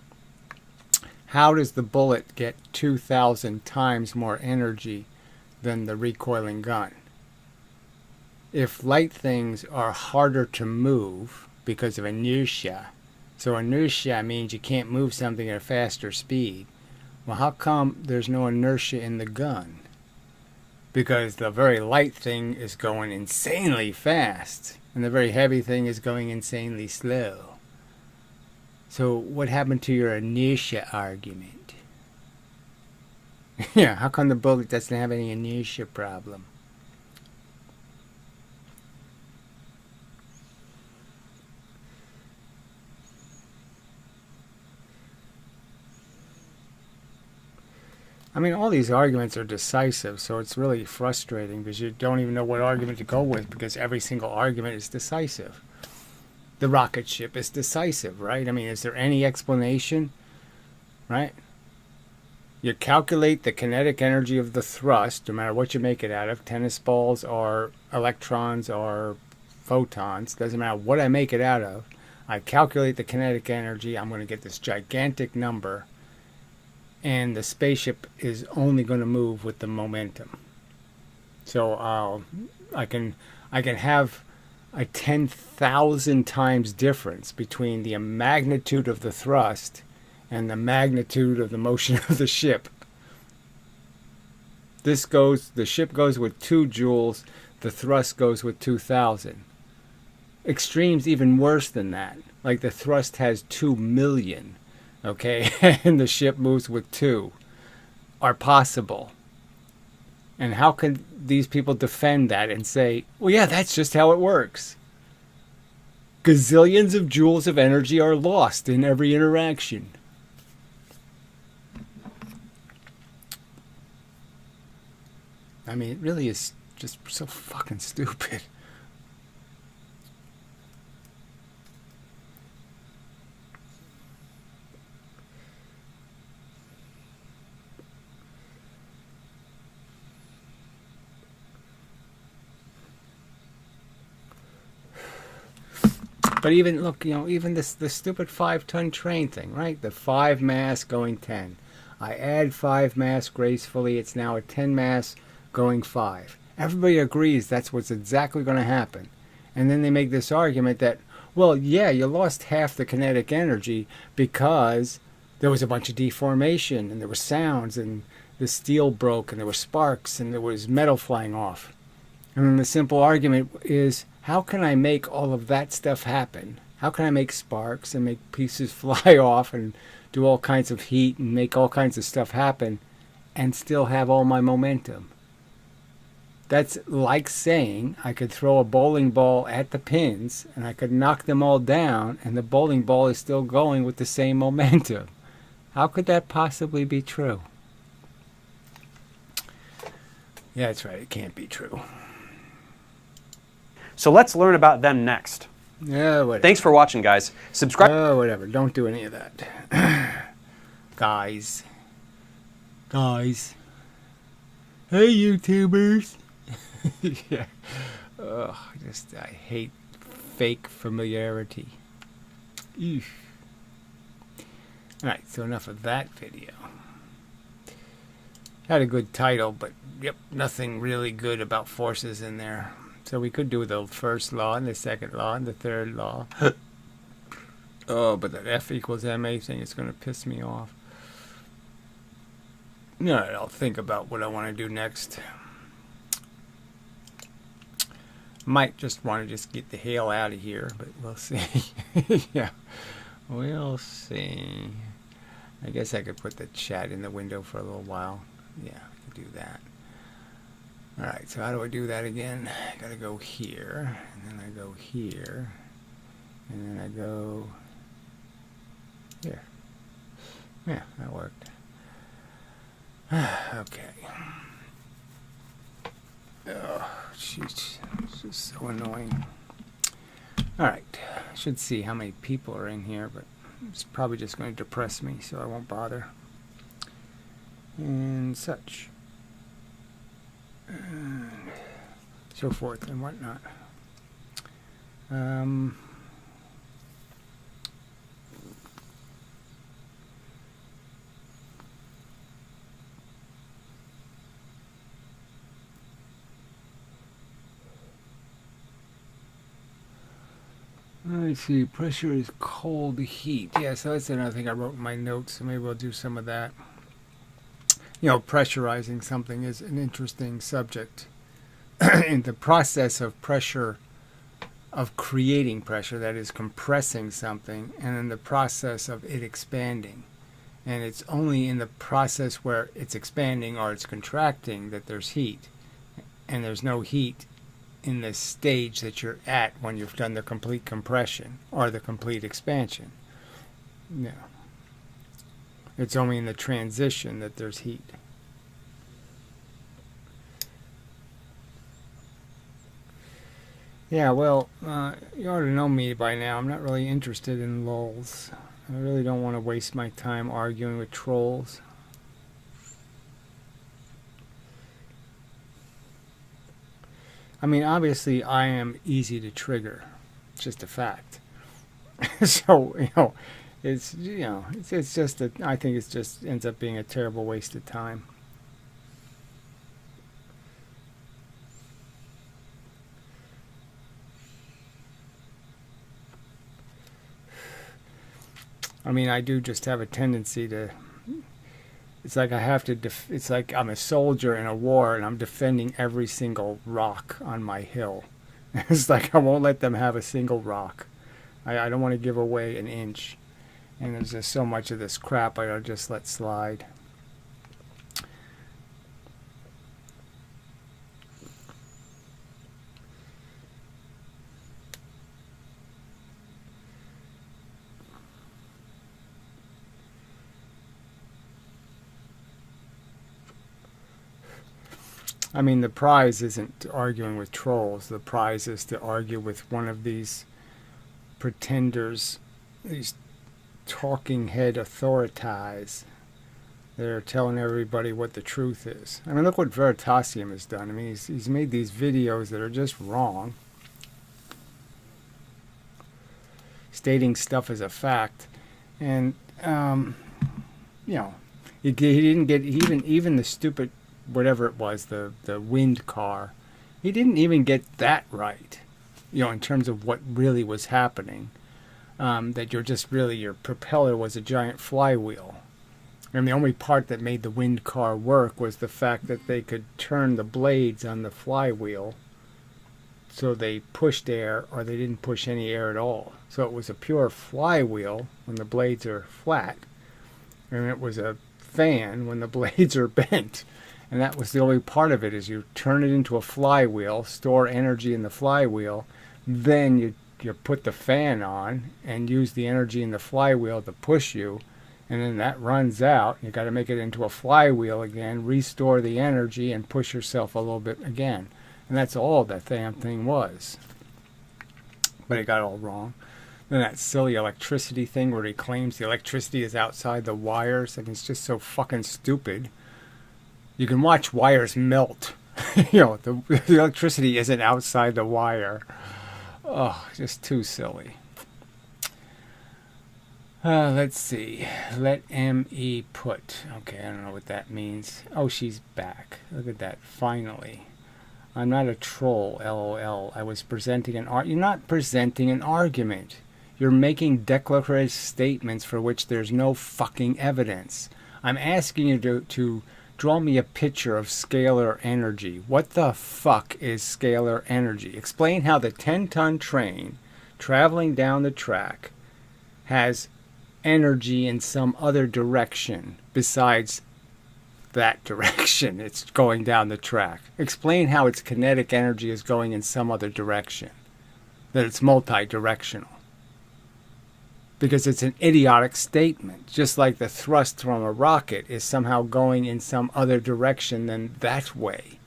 how does the bullet get 2,000 times more energy than the recoiling gun. If light things are harder to move because of inertia. So inertia means you can't move something at a faster speed. Well, how come there's no inertia in the gun? Because the very light thing is going insanely fast, and the very heavy thing is going insanely slow. So what happened to your inertia argument? Yeah, how come the bullet doesn't have any inertia problem? I mean, all these arguments are decisive, so it's really frustrating because you don't even know what argument to go with because every single argument is decisive. The rocket ship is decisive, right? I mean, is there any explanation, right? You calculate the kinetic energy of the thrust, no matter what you make it out of, tennis balls or electrons or photons, doesn't matter what I make it out of. I calculate the kinetic energy, I'm going to get this gigantic number. And the spaceship is only going to move with the momentum. So I can have a 10,000 times difference between the magnitude of the thrust and the magnitude of the motion of the ship. The ship goes with 2 joules, the thrust goes with 2,000. Extremes even worse than that. Like the thrust has 2 million. Okay, and the ship moves with 2, are possible. And how can these people defend that and say, well, yeah, that's just how it works? Gazillions of joules of energy are lost in every interaction. I mean, it really is just so fucking stupid. But even, look, you know, even the stupid 5-ton train thing, right? The 5 mass going 10. I add 5 mass gracefully. It's now a 10 mass going 5. Everybody agrees that's what's exactly going to happen. And then they make this argument that, well, yeah, you lost half the kinetic energy because there was a bunch of deformation and there were sounds and the steel broke and there were sparks and there was metal flying off. And then the simple argument is, how can I make all of that stuff happen? How can I make sparks and make pieces fly off and do all kinds of heat and make all kinds of stuff happen and still have all my momentum? That's like saying I could throw a bowling ball at the pins and I could knock them all down and the bowling ball is still going with the same momentum. How could that possibly be true? Yeah, that's right. It can't be true. So let's learn about them next. Yeah, whatever. Thanks for watching, guys. Subscribe. Oh, whatever. Don't do any of that. Guys. Hey, YouTubers. Yeah. Ugh, I hate fake familiarity. Eesh. Alright, so enough of that video. Had a good title, but yep, nothing really good about forces in there. So we could do the first law and the second law and the third law. Oh, but that F equals ma thing is going to piss me off. Alright, I'll think about what I want to do next. Might just want to get the hell out of here, but we'll see. Yeah, we'll see. I guess I could put the chat in the window for a little while. Yeah, I could do that. Alright, so how do I do that again? I gotta go here, and then I go here, and then I go here. Yeah, that worked. Okay. Oh, jeez. It's just so annoying. Alright, I should see how many people are in here, but it's probably just going to depress me, so I won't bother. And such. And so forth and whatnot. Let's see, pressure is cold heat. Yeah, so that's another thing I wrote in my notes, so maybe we'll do some of that. You know, pressurizing something is an interesting subject. In the process of pressure, of creating pressure, that is compressing something, and in the process of it expanding. And it's only in the process where it's expanding or it's contracting that there's heat. And there's no heat in the stage that you're at when you've done the complete compression or the complete expansion. No. It's only in the transition that there's heat. Yeah, well, you ought to know me by now. I'm not really interested in lulls. I really don't want to waste my time arguing with trolls. I mean, obviously, I am easy to trigger. It's just a fact. So, it's just that I think it just ends up being a terrible waste of time. I mean, I do just have a tendency to. It's like I have to. It's like I'm a soldier in a war, and I'm defending every single rock on my hill. It's like I won't let them have a single rock. I don't want to give away an inch. And there's just so much of this crap I'll just let slide. I mean, the prize isn't arguing with trolls. The prize is to argue with one of these pretenders, these talking head authorities. They're telling everybody what the truth is. I mean, look what Veritasium has done. I mean, he's made these videos that are just wrong, stating stuff as a fact, and he didn't get even the stupid whatever it was, the wind car. He didn't even get that right, in terms of what really was happening. That your propeller was a giant flywheel. And the only part that made the wind car work was the fact that they could turn the blades on the flywheel so they pushed air or they didn't push any air at all. So it was a pure flywheel when the blades are flat, and it was a fan when the blades are bent. And that was the only part of it, is you turn it into a flywheel, store energy in the flywheel, then you put the fan on and use the energy in the flywheel to push you, and then that runs out. You got to make it into a flywheel again, restore the energy, and push yourself a little bit again. And that's all that damn thing was. But it got all wrong. Then that silly electricity thing where he claims the electricity is outside the wires. I mean, it's just so fucking stupid. You can watch wires melt. The electricity isn't outside the wire. Oh, just too silly. Let's see. Let me put. Okay, I don't know what that means. Oh, she's back. Look at that. Finally. I'm not a troll, LOL. I was presenting an You're not presenting an argument. You're making declarative statements for which there's no fucking evidence. I'm asking you to draw me a picture of scalar energy. What the fuck is scalar energy? Explain how the 10-ton train traveling down the track has energy in some other direction besides that direction it's going down the track. Explain how its kinetic energy is going in some other direction. That it's multi-directional. Because it's an idiotic statement. Just like the thrust from a rocket is somehow going in some other direction than that way.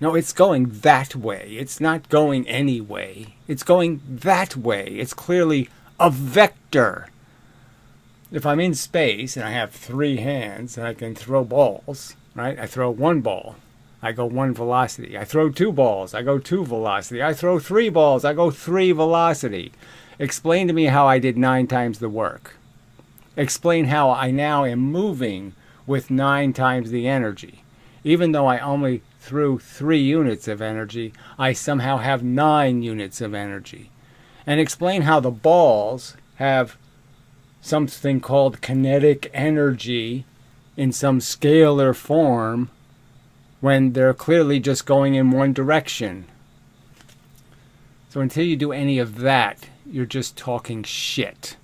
No, it's going that way. It's not going any way. It's going that way. It's clearly a vector. If I'm in space and I have 3 hands and I can throw balls, right? I throw 1 ball. I go 1 velocity. I throw 2 balls. I go 2 velocity. I throw 3 balls. I go 3 velocity. Explain to me how I did 9 times the work. Explain how I now am moving with 9 times the energy. Even though I only threw 3 units of energy, I somehow have 9 units of energy. And explain how the balls have something called kinetic energy in some scalar form when they're clearly just going in one direction. So until you do any of that, you're just talking shit.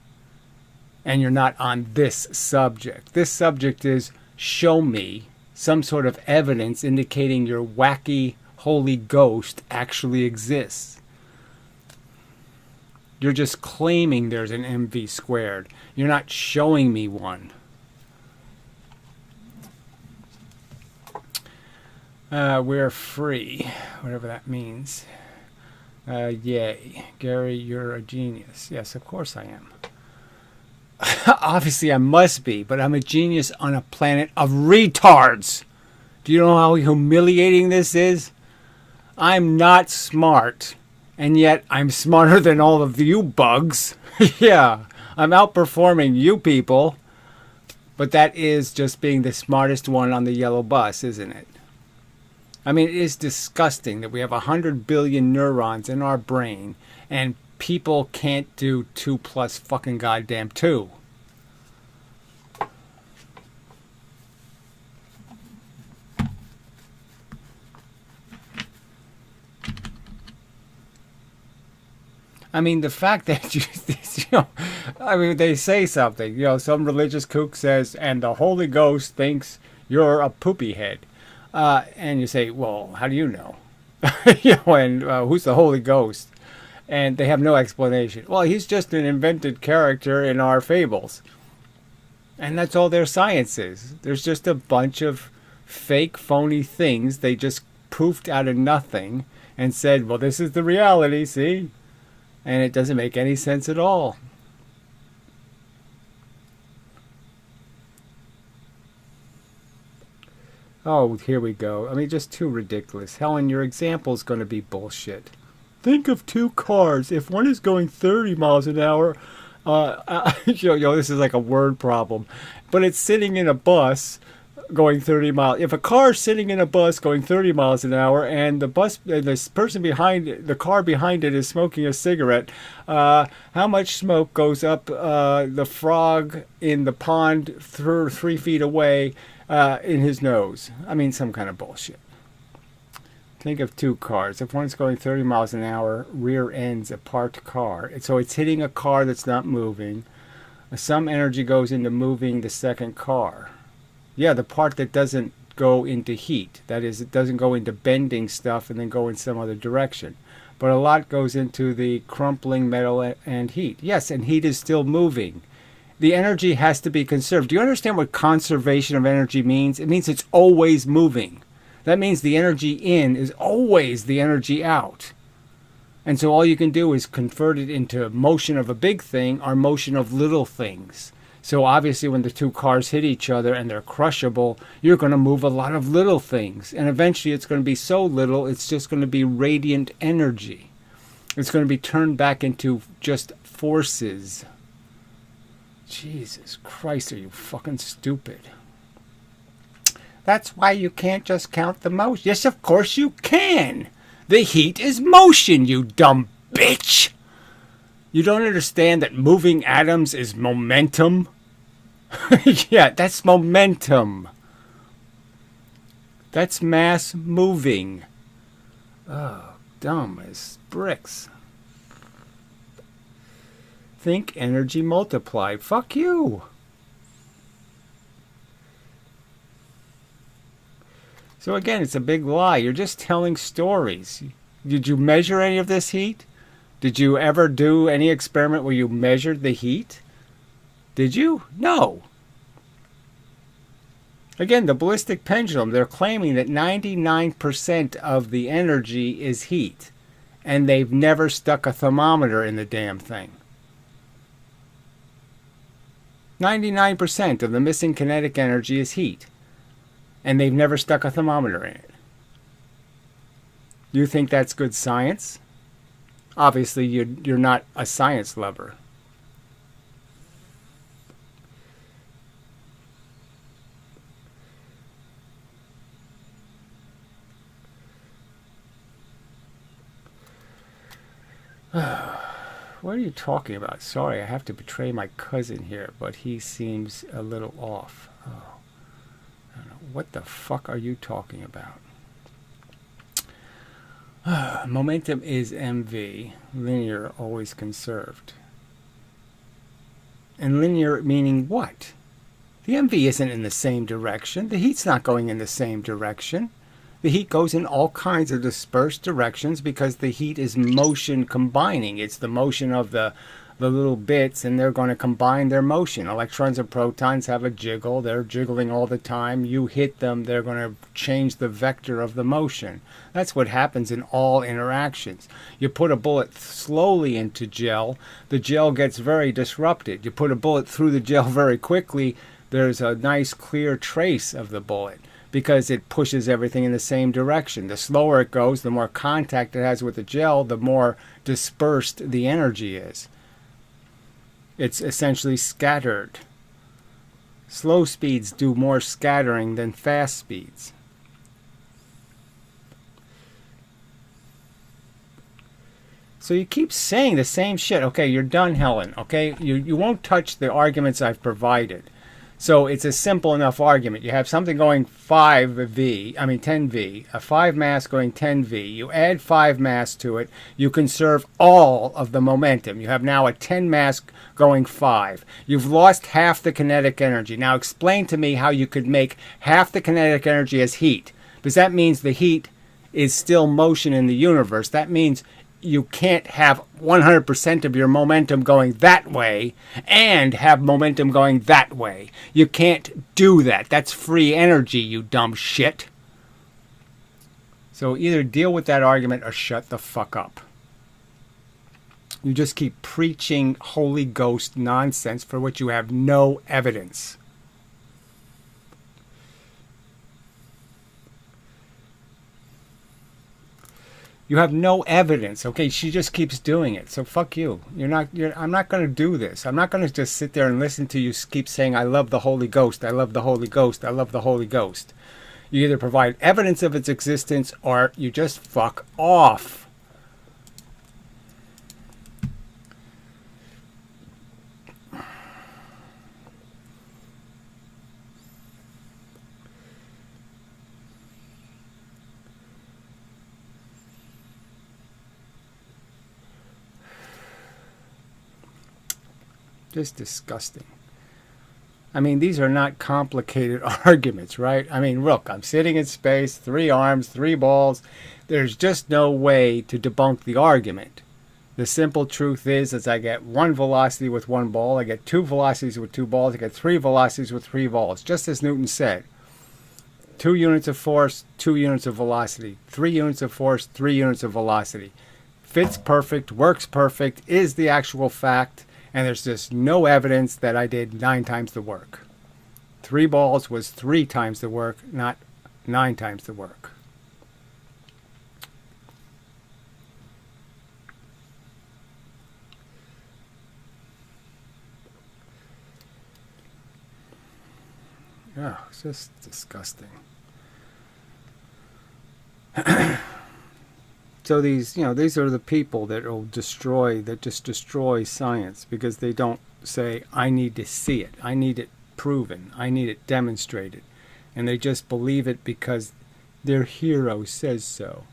And you're not on this subject. This subject is show me some sort of evidence indicating your wacky Holy Ghost actually exists. You're just claiming there's an MV squared. You're not showing me one. We're free, whatever that means. Yay. Gary, you're a genius. Yes, of course I am. Obviously I must be, but I'm a genius on a planet of retards. Do you know how humiliating this is? I'm not smart. And yet, I'm smarter than all of you bugs. Yeah, I'm outperforming you people. But that is just being the smartest one on the yellow bus, isn't it? I mean, it is disgusting that we have 100 billion neurons in our brain and people can't do 2 plus fucking goddamn 2. I mean, the fact that they say something, some religious kook says, and the Holy Ghost thinks you're a poopy head. And you say, well, how do you know? And who's the Holy Ghost? And they have no explanation. Well, he's just an invented character in our fables. And that's all their science is. There's just a bunch of fake, phony things they just poofed out of nothing and said, well, this is the reality, see? And it doesn't make any sense at all. Oh, here we go. I mean, just too ridiculous. Helen, your example is going to be bullshit. Think of 2 cars. If one is going 30 miles an hour, this is like a word problem. But it's sitting in a bus going 30 miles. If a car's sitting in a bus going 30 miles an hour and this person behind the car behind it is smoking a cigarette, how much smoke goes up the frog in the pond 3 feet away in his nose? I mean, some kind of bullshit. Think of 2 cars. If one's going 30 miles an hour, rear ends a parked car. So it's hitting a car that's not moving. Some energy goes into moving the second car. Yeah, the part that doesn't go into heat. That is, it doesn't go into bending stuff and then go in some other direction. But a lot goes into the crumpling metal and heat. Yes, and heat is still moving. The energy has to be conserved. Do you understand what conservation of energy means? It means it's always moving. That means the energy in is always the energy out. And so all you can do is convert it into motion of a big thing or motion of little things. So obviously when the 2 cars hit each other and they're crushable, you're going to move a lot of little things. And eventually it's going to be so little, it's just going to be radiant energy. It's going to be turned back into just forces. Jesus Christ, are you fucking stupid? That's why you can't just count the motion. Yes, of course you can. The heat is motion, you dumb bitch. You don't understand that moving atoms is momentum? Yeah, that's momentum. That's mass moving. Oh, dumb as bricks. Think energy multiplied. Fuck you. So again, it's a big lie. You're just telling stories. Did you measure any of this heat? Did you ever do any experiment where you measured the heat? Did you? No. Again, the ballistic pendulum, they're claiming that 99% of the energy is heat. And they've never stuck a thermometer in the damn thing. 99% of the missing kinetic energy is heat. And they've never stuck a thermometer in it. You think that's good science? Obviously, you're not a science lover. What are you talking about? Sorry, I have to betray my cousin here, but he seems a little off. Oh, I don't know. What the fuck are you talking about? Momentum is mv, linear, always conserved. And linear meaning what? The mv isn't in the same direction. The heat's not going in the same direction. The heat goes in all kinds of dispersed directions because the heat is motion combining. It's the motion of the little bits, and they're going to combine their motion. Electrons and protons have a jiggle. They're jiggling all the time. You hit them, they're going to change the vector of the motion. That's what happens in all interactions. You put a bullet slowly into gel, the gel gets very disrupted. You put a bullet through the gel very quickly, there's a nice clear trace of the bullet, because it pushes everything in the same direction. The slower it goes, the more contact it has with the gel, the more dispersed the energy is. It's essentially scattered. Slow speeds do more scattering than fast speeds. So you keep saying the same shit. Okay, you're done, Helen. Okay, you won't touch the arguments I've provided. So it's a simple enough argument. You have something going 10V, a 5 mass going 10V. You add 5 mass to it, you conserve all of the momentum. You have now a 10 mass going 5. You've lost half the kinetic energy. Now explain to me how you could make half the kinetic energy as heat. Because that means the heat is still motion in the universe. That means you can't have 100% of your momentum going that way and have momentum going that way. You can't do that. That's free energy, you dumb shit. So either deal with that argument or shut the fuck up. You just keep preaching Holy Ghost nonsense for which you have no evidence. You have no evidence. Okay, she just keeps doing it. So fuck you. I'm not going to do this. I'm not going to just sit there and listen to you keep saying, I love the Holy Ghost. I love the Holy Ghost. I love the Holy Ghost. You either provide evidence of its existence or you just fuck off. Just disgusting. I mean, these are not complicated arguments, right? I mean, look, I'm sitting in space, 3 arms, 3 balls. There's just no way to debunk the argument. The simple truth is I get 1 velocity with 1 ball, I get 2 velocities with 2 balls, I get 3 velocities with 3 balls, just as Newton said. 2 units of force, 2 units of velocity. 3 units of force, 3 units of velocity. Fits perfect, works perfect, is the actual fact. And there's just no evidence that I did 9 times the work. 3 balls was 3 times the work, not 9 times the work. Oh, it's just disgusting. So these are the people that just destroy science because they don't say, I need to see it. I need it proven. I need it demonstrated. And they just believe it because their hero says so.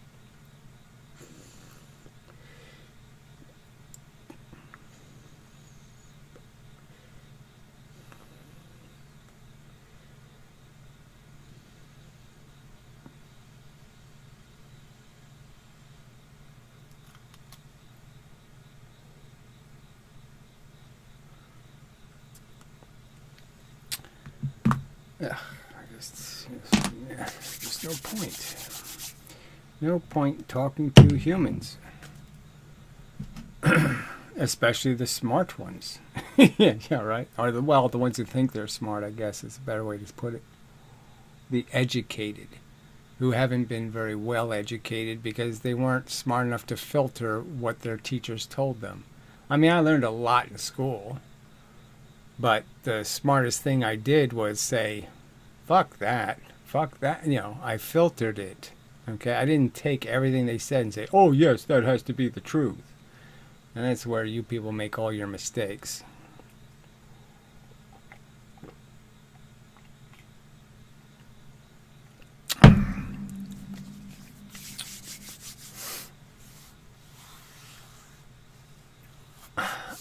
Yeah, there's no point. No point talking to humans. Especially the smart ones. yeah, right? Or the ones who think they're smart, I guess is a better way to put it. The educated, who haven't been very well educated because they weren't smart enough to filter what their teachers told them. I mean, I learned a lot in school. But the smartest thing I did was say, fuck that. I filtered it. Okay, I didn't take everything they said and say, oh yes, that has to be the truth. And that's where you people make all your mistakes.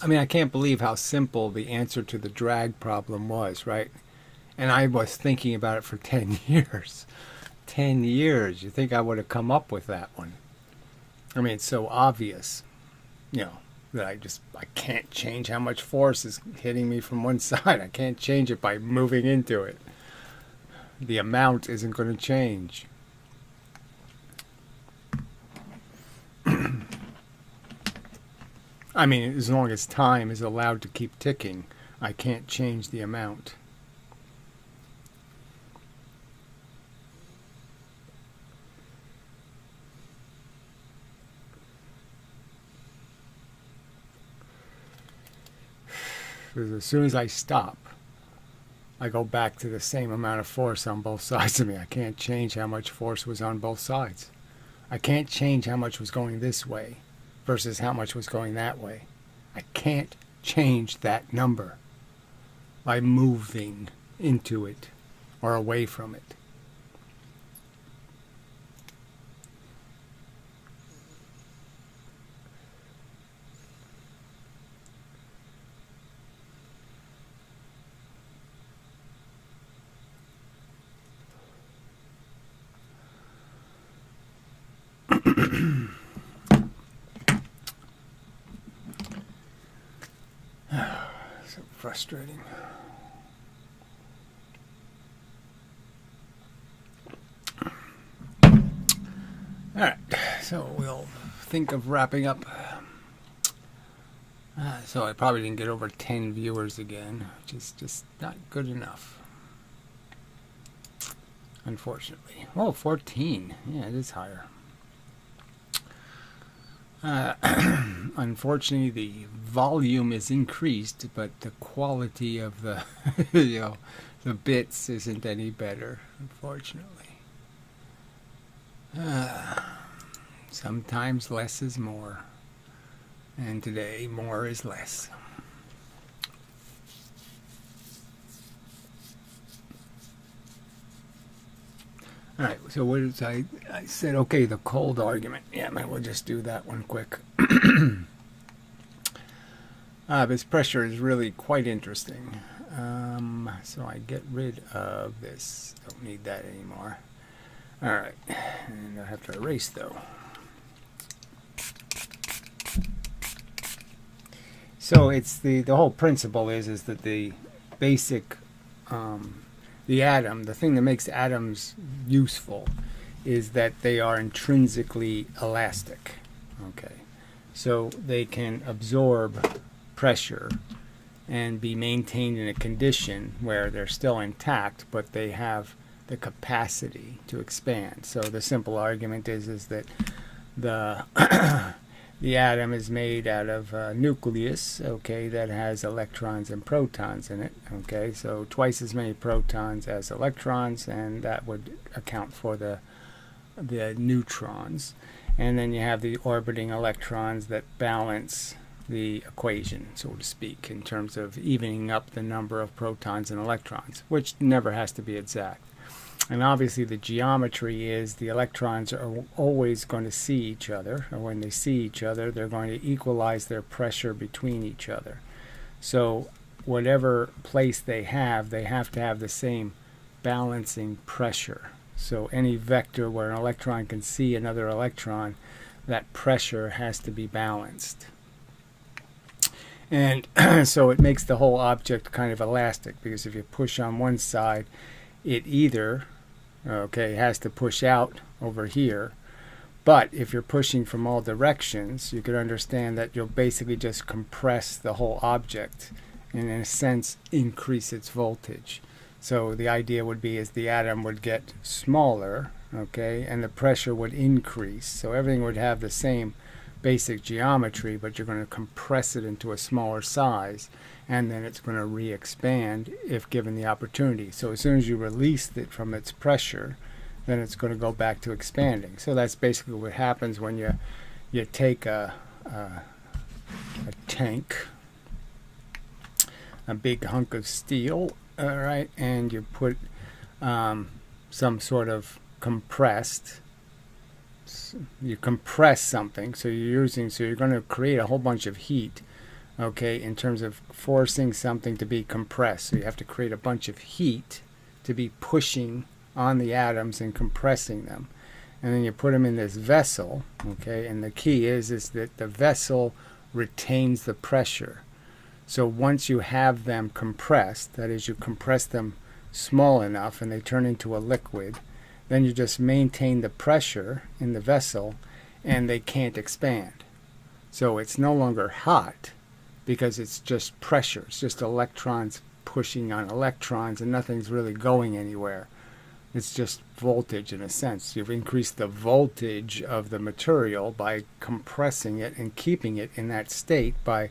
I mean, I can't believe how simple the answer to the drag problem was, right? And I was thinking about it for 10 years. 10 years. You think I would have come up with that one? I mean, it's so obvious, that I can't change how much force is hitting me from one side. I can't change it by moving into it. The amount isn't going to change. I mean, as long as time is allowed to keep ticking, I can't change the amount. Because as soon as I stop, I go back to the same amount of force on both sides of me. I can't change how much force was on both sides. I can't change how much was going this way versus how much was going that way. I can't change that number by moving into it or away from it. So frustrating. All right, so we'll think of wrapping up. So I probably didn't get over 10 viewers again, which is just not good enough. Unfortunately. Oh, 14. Yeah, it is higher. Unfortunately, the volume is increased, but the quality of the the bits isn't any better, unfortunately. Sometimes less is more, and today more is less. All right, so what is I said, okay, the cold argument. Yeah, might we'll just do that one quick. This pressure is really quite interesting. So I get rid of this. Don't need that anymore. All right, and I have to erase though. So it's the whole principle is that the basic the atom, the thing that makes atoms useful is that they are intrinsically elastic. Okay, so they can absorb pressure and be maintained in a condition where they're still intact, but they have the capacity to expand. So the simple argument is that the the atom is made out of a nucleus, okay, that has electrons and protons in it, okay, so twice as many protons as electrons, and that would account for the neutrons. And then you have the orbiting electrons that balance the equation, so to speak, in terms of evening up the number of protons and electrons, which never has to be exact. And obviously the geometry is the electrons are always going to see each other, or when they see each other, they're going to equalize their pressure between each other. So whatever place they have to have the same balancing pressure. So any vector where an electron can see another electron, that pressure has to be balanced. And so it makes the whole object kind of elastic, because if you push on one side, it either has to push out over here. But if you're pushing from all directions, you could understand that you'll basically just compress the whole object and in a sense increase its voltage. So the idea would be is the atom would get smaller, and the pressure would increase. So everything would have the same basic geometry, but you're going to compress it into a smaller size, and then it's going to re-expand if given the opportunity. So as soon as you release it from its pressure, then it's going to go back to expanding. So that's basically what happens when you take a tank, a big hunk of steel, and you put some sort of you compress something, so you're going to create a whole bunch of heat, in terms of forcing something to be compressed. So you have to create a bunch of heat to be pushing on the atoms and compressing them. And then you put them in this vessel, and the key is that the vessel retains the pressure. So once you have them compressed, that is, you compress them small enough and they turn into a liquid, then you just maintain the pressure in the vessel and they can't expand. So it's no longer hot because it's just pressure. It's just electrons pushing on electrons and nothing's really going anywhere. It's just voltage in a sense. You've increased the voltage of the material by compressing it and keeping it in that state by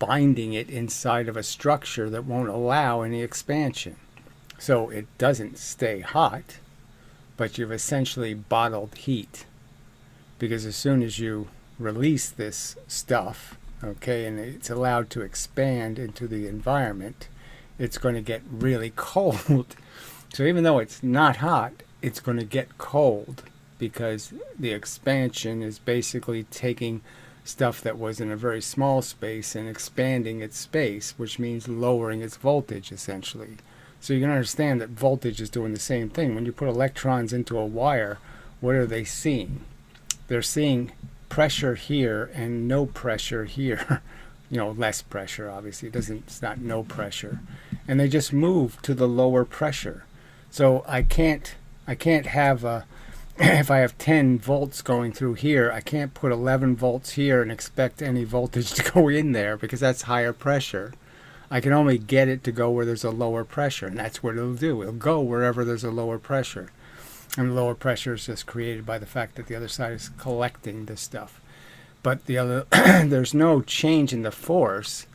binding it inside of a structure that won't allow any expansion. So it doesn't stay hot, but you've essentially bottled heat. Because as soon as you release this stuff, and it's allowed to expand into the environment, it's going to get really cold. So even though it's not hot, it's going to get cold because the expansion is basically taking stuff that was in a very small space and expanding its space, which means lowering its voltage essentially. So you can understand that voltage is doing the same thing. When you put electrons into a wire, what are they seeing? They're seeing pressure here and no pressure here. Less pressure, obviously. It's not no pressure. And they just move to the lower pressure. So I can't have if I have 10 volts going through here, I can't put 11 volts here and expect any voltage to go in there because that's higher pressure. I can only get it to go where there's a lower pressure, and that's what it'll do. It'll go wherever there's a lower pressure. And the lower pressure is just created by the fact that the other side is collecting this stuff. But there's no change in the force.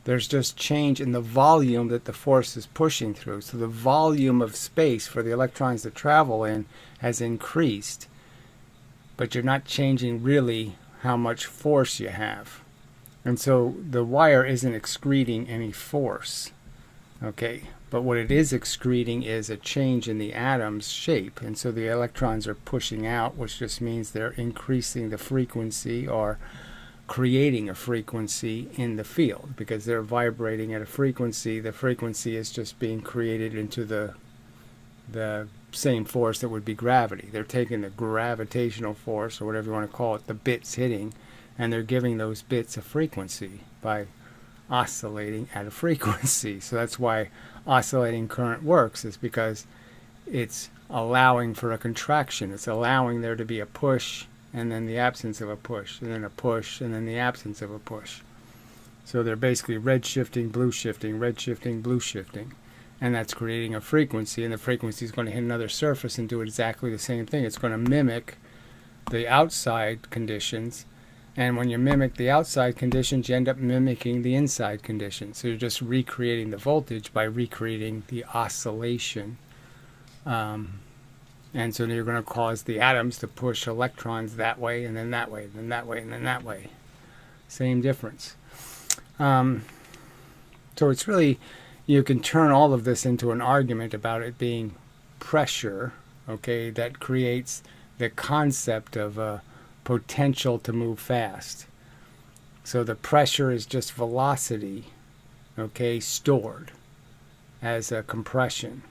There's just change in the volume that the force is pushing through. So the volume of space for the electrons to travel in has increased. But you're not changing really how much force you have. And so the wire isn't excreting any force. But what it is excreting is a change in the atom's shape. And so the electrons are pushing out, which just means they're increasing the frequency or creating a frequency in the field because they're vibrating at a frequency. The frequency is just being created into the same force that would be gravity. They're taking the gravitational force, or whatever you want to call it, the bits hitting, and they're giving those bits a frequency by oscillating at a frequency. So that's why oscillating current works, is because it's allowing for a contraction. It's allowing there to be a push and then the absence of a push, and then a push, and then the absence of a push. So they're basically red shifting, blue shifting, red shifting, blue shifting. And that's creating a frequency, and the frequency is going to hit another surface and do exactly the same thing. It's going to mimic the outside conditions. And when you mimic the outside conditions, you end up mimicking the inside conditions. So you're just recreating the voltage by recreating the oscillation. And so you're going to cause the atoms to push electrons that way, and then that way, and then that way, and then that way. Same difference. So it's really, you can turn all of this into an argument about it being pressure, okay, that creates the concept of a potential to move fast. So the pressure is just velocity, okay, stored as a compression.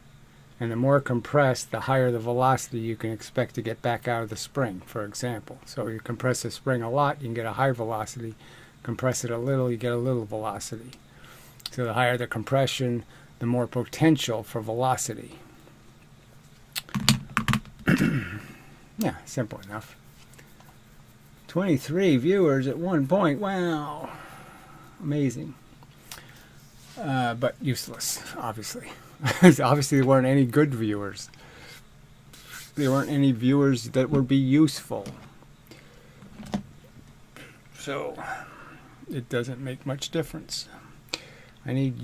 And the more compressed, the higher the velocity you can expect to get back out of the spring, for example. So you compress the spring a lot, you can get a high velocity. Compress it a little, you get a little velocity. So the higher the compression, the more potential for velocity. Yeah, simple enough. 23 viewers at one point. Wow. Amazing. But useless, obviously. Obviously, there weren't any good viewers. There weren't any viewers that would be useful. So, it doesn't make much difference. I need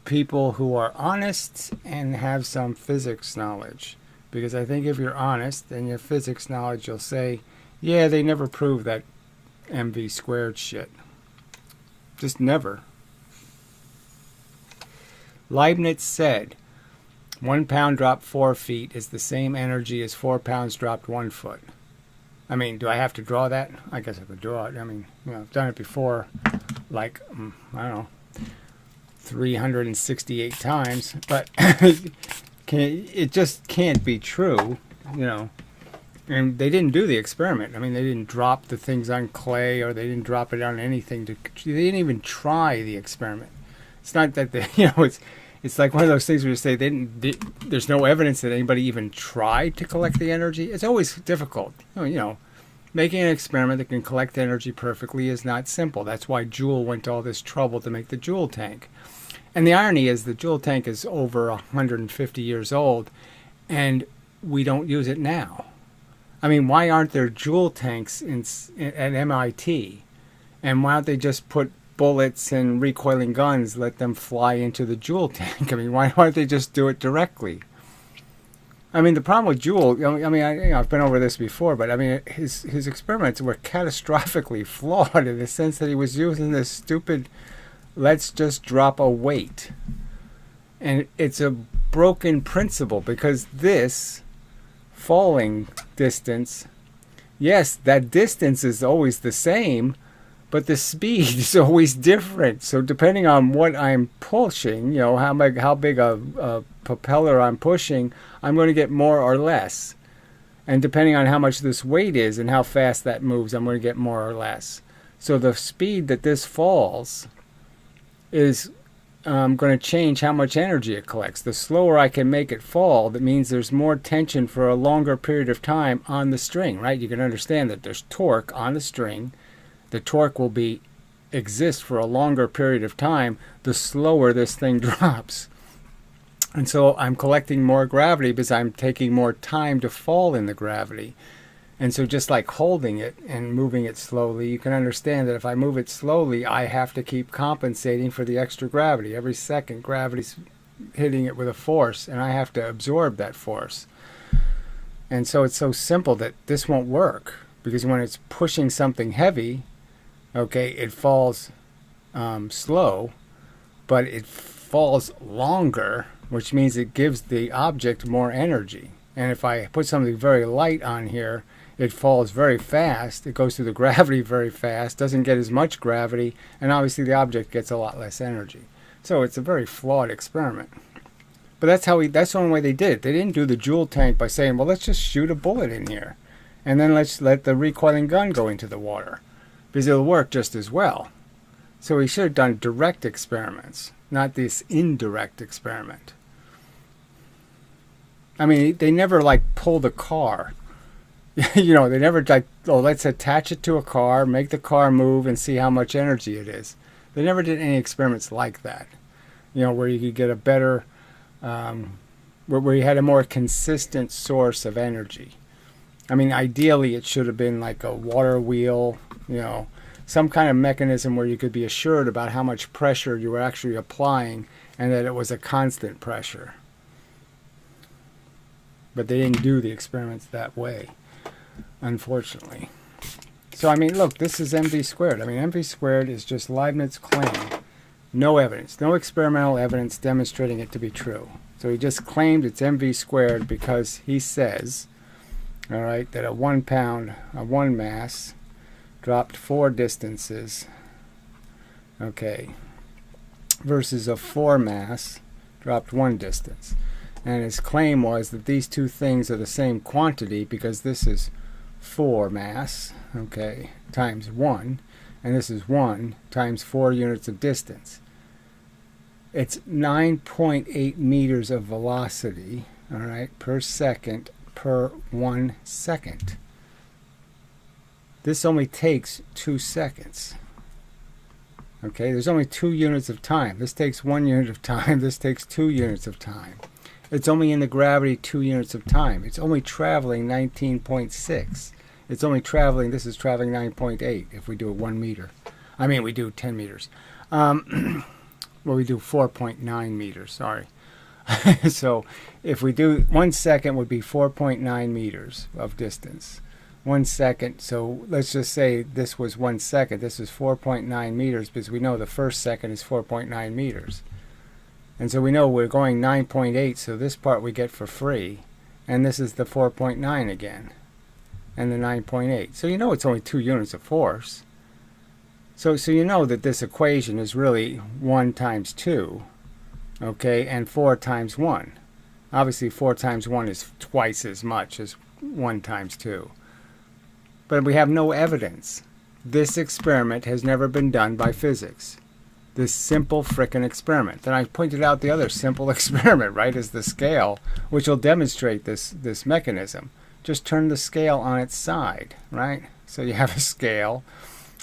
people who are honest and have some physics knowledge. Because I think if you're honest and you have physics knowledge, you'll say, yeah, they never proved that mv squared shit. Just never. Leibniz said, 1 pound dropped 4 feet is the same energy as 4 pounds dropped 1 foot. I mean, do I have to draw that? I guess I could draw it. I mean, you know, I've done it before, like, I don't know, 368 times, but it just can't be true, you know. And they didn't do the experiment. I mean, they didn't drop the things on clay, or they didn't drop it on anything. They didn't even try the experiment. It's not that they, you know, it's like one of those things where you say there's no evidence that anybody even tried to collect the energy. It's always difficult. You know, making an experiment that can collect energy perfectly is not simple. That's why Joule went to all this trouble to make the Joule tank. And the irony is the Joule tank is over 150 years old, and we don't use it now. I mean, why aren't there Joule tanks at MIT? And why don't they just put bullets and recoiling guns, let them fly into the Joule tank? I mean, why don't they just do it directly? I mean, the problem with Joule, I've been over this before, but I mean, his experiments were catastrophically flawed in the sense that he was using this stupid, let's just drop a weight. And it's a broken principle, because this falling distance, yes, that distance is always the same, but the speed is always different. So depending on what I'm pushing, you know, how big a propeller I'm pushing, I'm going to get more or less. And depending on how much this weight is and how fast that moves, I'm going to get more or less. So the speed that this falls is going to change how much energy it collects. The slower I can make it fall, that means there's more tension for a longer period of time on the string, right? You can understand that there's torque on the string. The torque will exist for a longer period of time the slower this thing drops. And so I'm collecting more gravity because I'm taking more time to fall in the gravity. And so just like holding it and moving it slowly, you can understand that if I move it slowly, I have to keep compensating for the extra gravity. Every second, gravity's hitting it with a force, and I have to absorb that force. And so it's so simple that this won't work, because when it's pushing something heavy, okay, it falls slow, but it falls longer, which means it gives the object more energy. And if I put something very light on here, it falls very fast. It goes through the gravity very fast, doesn't get as much gravity, and obviously the object gets a lot less energy. So it's a very flawed experiment. But that's the only way they did it. They didn't do the Joule tank by saying, well, let's just shoot a bullet in here, and then let's let the recoiling gun go into the water, because it'll work just as well. So we should have done direct experiments, not this indirect experiment. I mean, they never pulled a car. You know, they never let's attach it to a car, make the car move, and see how much energy it is. They never did any experiments like that. You know, where you could get a better, where you had a more consistent source of energy. I mean, ideally, it should have been like a water wheel, you know, some kind of mechanism where you could be assured about how much pressure you were actually applying and that it was a constant pressure. But they didn't do the experiments that way, unfortunately. So, I mean, look, this is mv squared. I mean, mv squared is just Leibniz' claim. No evidence, no experimental evidence demonstrating it to be true. So he just claimed it's mv squared because he says, all right, that a 1 pound, a 1 mass dropped 4 distances, okay, versus a 4 mass dropped 1 distance. And his claim was that these two things are the same quantity because this is 4 mass, okay, times 1, and this is 1 times 4 units of distance. It's 9.8 meters of velocity, all right, per second per 1 second. This only takes 2 seconds. Okay, there's only 2 units of time. This takes 1 unit of time. This takes 2 units of time. It's only in the gravity 2 units of time. It's only traveling 19.6. It's only traveling, this is traveling 9.8 if we do it 1 meter. I mean, we do 10 meters. Well, we do 4.9 meters, sorry. So if we do 1 second would be 4.9 meters of distance. 1 second, so let's just say this was 1 second. This is 4.9 meters because we know the first second is 4.9 meters. And so we know we're going 9.8, so this part we get for free. And this is the 4.9 again. And the 9.8. So you know it's only 2 units of force. So you know that this equation is really 1 times 2, okay, and 4 times 1. Obviously 4 times 1 is twice as much as 1 times 2. But we have no evidence. This experiment has never been done by physics. This simple frickin' experiment. Then I pointed out the other simple experiment, right, is the scale, which will demonstrate this mechanism. Just turn the scale on its side, right? So you have a scale.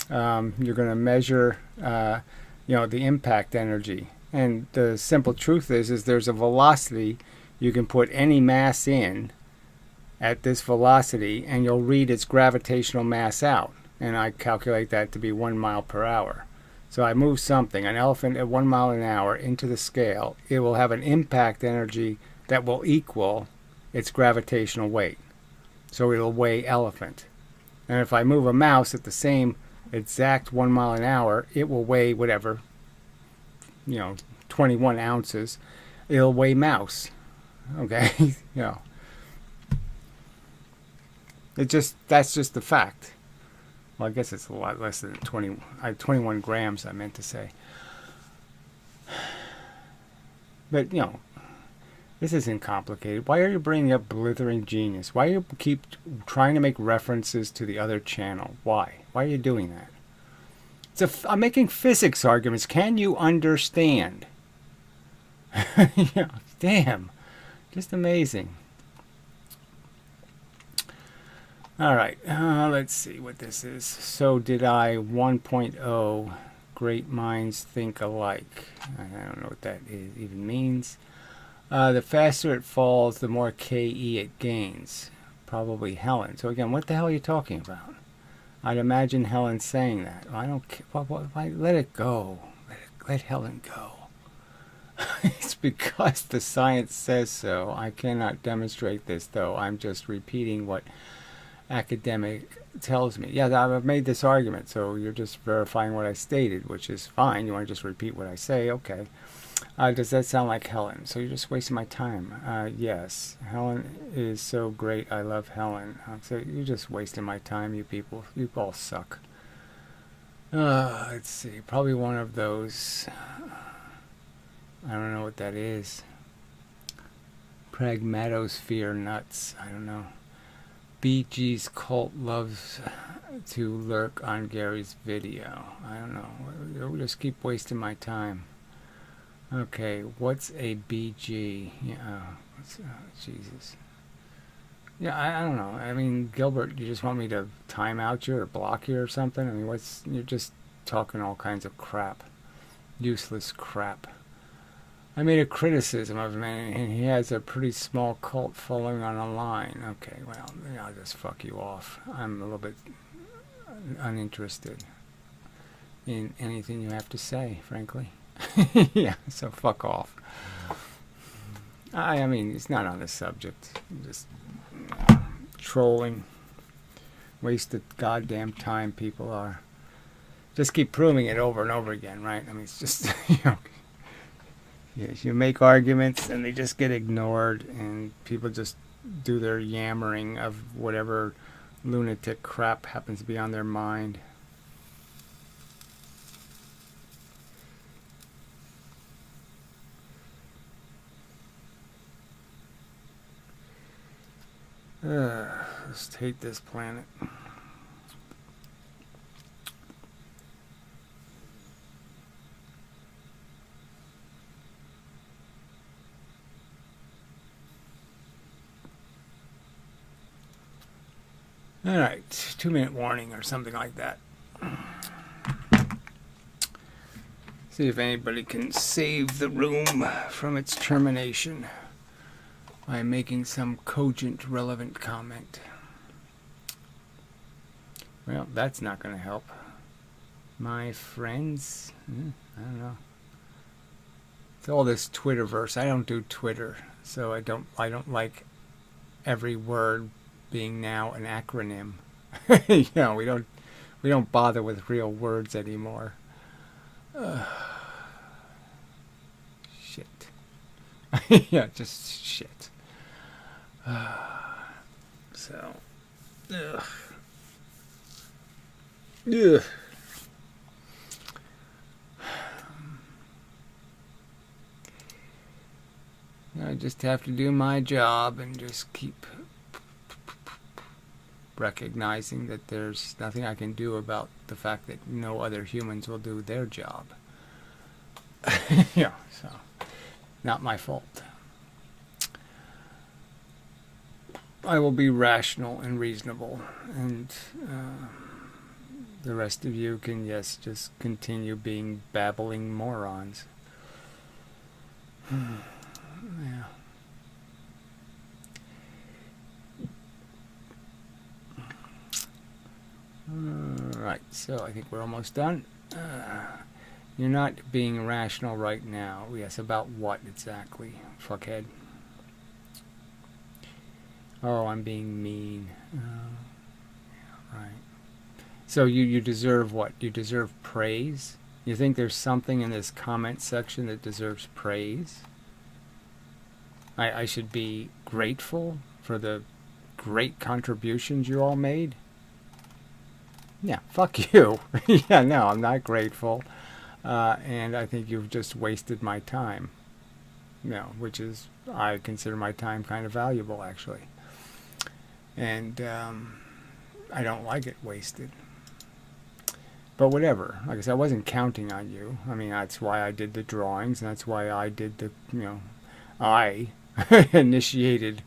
You're going to measure, the impact energy. And the simple truth is there's a velocity. You can put any mass in at this velocity, and you'll read its gravitational mass out. And I calculate that to be 1 mile per hour. So I move something, an elephant at 1 mile an hour, into the scale. It will have an impact energy that will equal its gravitational weight. So it'll weigh elephant. And if I move a mouse at the same exact 1 mile an hour, it will weigh whatever, 21 ounces. It'll weigh mouse. Okay? That's just the fact. Well, I guess it's a lot less than 21 grams, I meant to say. But, this isn't complicated. Why are you bringing up Blithering Genius? Why do you keep trying to make references to the other channel? Why? Why are you doing that? I'm making physics arguments. Can you understand? Damn. Just amazing. All right. Let's see what this is. So did I 1.0 Great Minds Think Alike. I don't know what that even means. The faster it falls, the more KE it gains. Probably Helen. So again, what the hell are you talking about? I'd imagine Helen saying that. I don't care. Why, let it go. Let Helen go. It's because the science says so. I cannot demonstrate this, though. I'm just repeating what academic tells me. Yeah, I've made this argument, so you're just verifying what I stated, which is fine. You want to just repeat what I say? Okay. Does that sound like Helen? So you're just wasting my time. Yes, Helen is so great. I love Helen. So you're just wasting my time, you people. You all suck. Let's see. Probably one of those. I don't know what that is. Pragmatosphere nuts. I don't know. BG's cult loves to lurk on Gary's video. I don't know. We'll just keep wasting my time. Okay, what's a BG? Yeah, Jesus. Yeah, I don't know. I mean, Gilbert, you just want me to time out you or block you or something? I mean, you're just talking all kinds of crap. Useless crap. I made a criticism of him, and he has a pretty small cult following online. Okay, well, I'll just fuck you off. I'm a little bit uninterested in anything you have to say, frankly. Yeah, so fuck off. I mean, it's not on the subject. I'm just trolling. Wasted goddamn time people are. Just keep proving it over and over again, right? I mean, it's just, yes, you make arguments and they just get ignored, and people just do their yammering of whatever lunatic crap happens to be on their mind. Just hate this planet. All right, 2-minute warning or something like that. See if anybody can save the room from its termination by making some cogent, relevant comment. Well, that's not going to help. My friends, I don't know. It's all this Twitterverse. I don't do Twitter, so I don't like every word being now an acronym. We don't bother with real words anymore. Shit. Yeah, just shit. So, ugh. Ugh. I just have to do my job and just keep recognizing that there's nothing I can do about the fact that no other humans will do their job. Yeah, so not my fault. I will be rational and reasonable, and the rest of you can, yes, just continue being babbling morons. Yeah. Right, so I think we're almost done. You're not being rational right now. Yes, about what exactly, fuckhead? Oh, I'm being mean. Yeah, right. So you deserve what? You deserve praise? You think there's something in this comment section that deserves praise? I should be grateful for the great contributions you all made? Yeah, fuck you. Yeah, no, I'm not grateful. And I think you've just wasted my time. Which is, I consider my time kind of valuable, actually. And I don't like it wasted. But whatever. Like I said, I wasn't counting on you. I mean, that's why I did the drawings, and that's why I did the, I initiated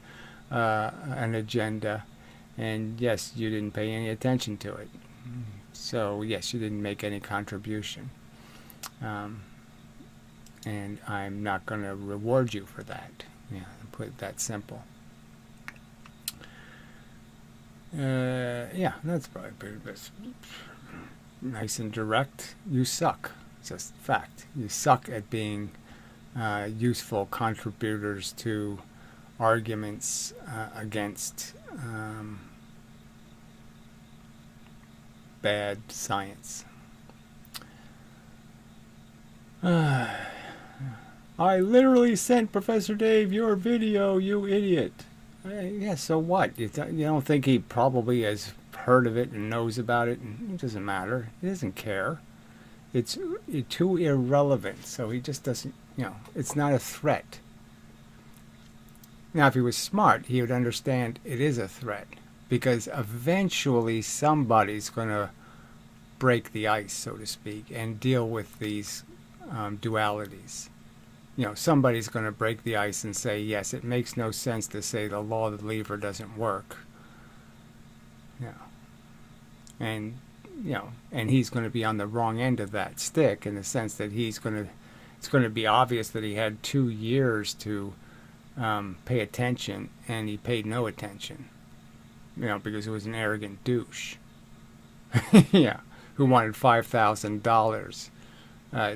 an agenda. And yes, you didn't pay any attention to it. So yes, you didn't make any contribution. And I'm not going to reward you for that. Yeah, put it that simple. Yeah, that's probably pretty best. Nice and direct. You suck. It's just fact. You suck at being useful contributors to arguments against bad science. I literally sent Professor Dave your video, you idiot. Yeah, so what? You don't think he probably has heard of it and knows about it? And it doesn't matter. He doesn't care. It's too irrelevant, so he just doesn't, it's not a threat. Now, if he was smart, he would understand it is a threat, because eventually somebody's going to break the ice, so to speak, and deal with these dualities. Somebody's going to break the ice and say, yes, it makes no sense to say the law of the lever doesn't work. And, and he's going to be on the wrong end of that stick, in the sense that he's going to it's going to be obvious that he had 2 years to pay attention, and he paid no attention. Because he was an arrogant douche. Yeah, who wanted $5,000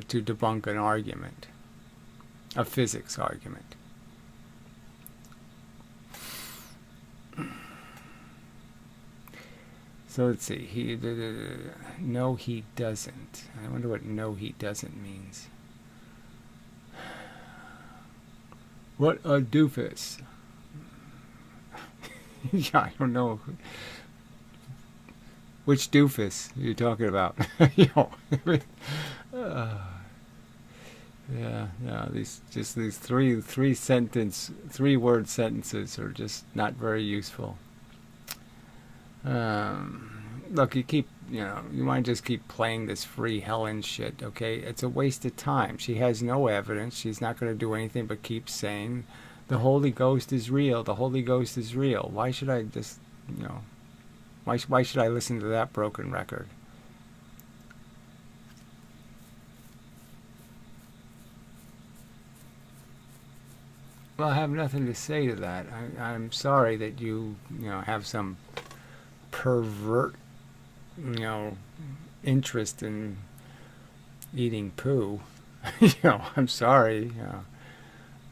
to debunk an argument, a physics argument. So let's see. No, he doesn't. I wonder what no, he doesn't means. What a doofus. Yeah, I don't know. Which doofus are you talking about? These three word sentences are just not very useful. Look, you might just keep playing this free Helen shit, okay? It's a waste of time. She has no evidence. She's not going to do anything but keep saying, the Holy Ghost is real. The Holy Ghost is real. Why should I just, why should I listen to that broken record? Well, I have nothing to say to that. I'm sorry that you have some pervert, interest in eating poo. I'm sorry.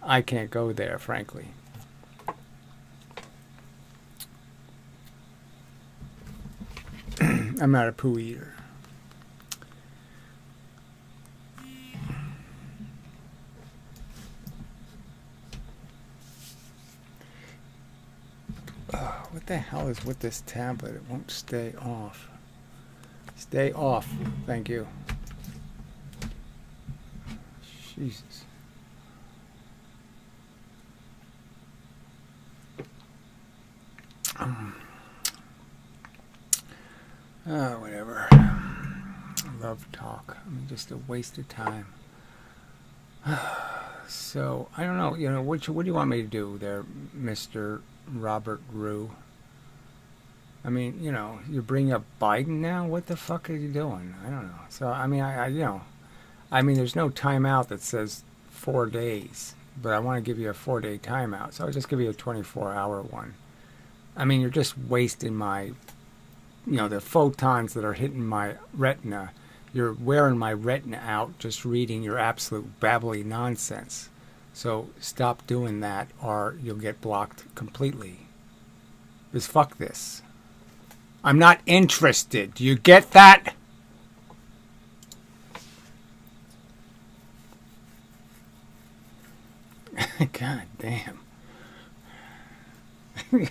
I can't go there, frankly. I'm not a poo eater. What the hell is with this tablet? It won't stay off. Stay off. Thank you. Jesus. Whatever. Love talk. Just a waste of time. So, I don't know. What do you want me to do there, Mr. Robert Rue? I mean, you bring up Biden now? What the fuck are you doing? I don't know. So, I mean, there's no timeout that says 4 days, but I want to give you a 4-day timeout, so I'll just give you a 24-hour one. I mean, you're just wasting my, the photons that are hitting my retina. You're wearing my retina out just reading your absolute babbly nonsense. So stop doing that or you'll get blocked completely. Because fuck this. I'm not interested. Do you get that? God damn.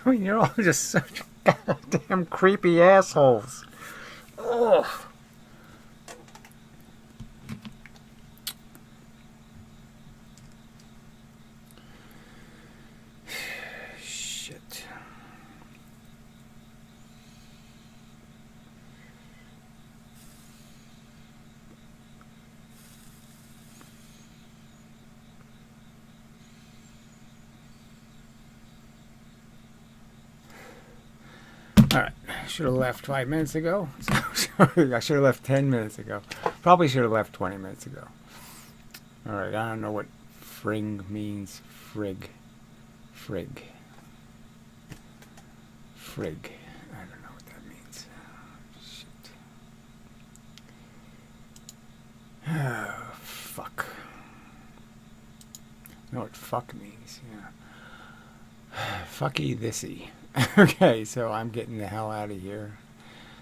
You're all just such goddamn creepy assholes. Ugh. Shit. All right, should have left 5 minutes ago. I should have left 10 minutes ago. Probably should have left 20 minutes ago. All right, I don't know what frig means. Frig. I don't know what that means. Shit. Oh, fuck. I know what fuck means, yeah. Fucky thisy. Okay, so I'm getting the hell out of here.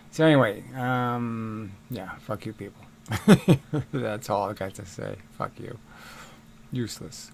So anyway, yeah, fuck you people. That's all I got to say. Fuck you. Useless.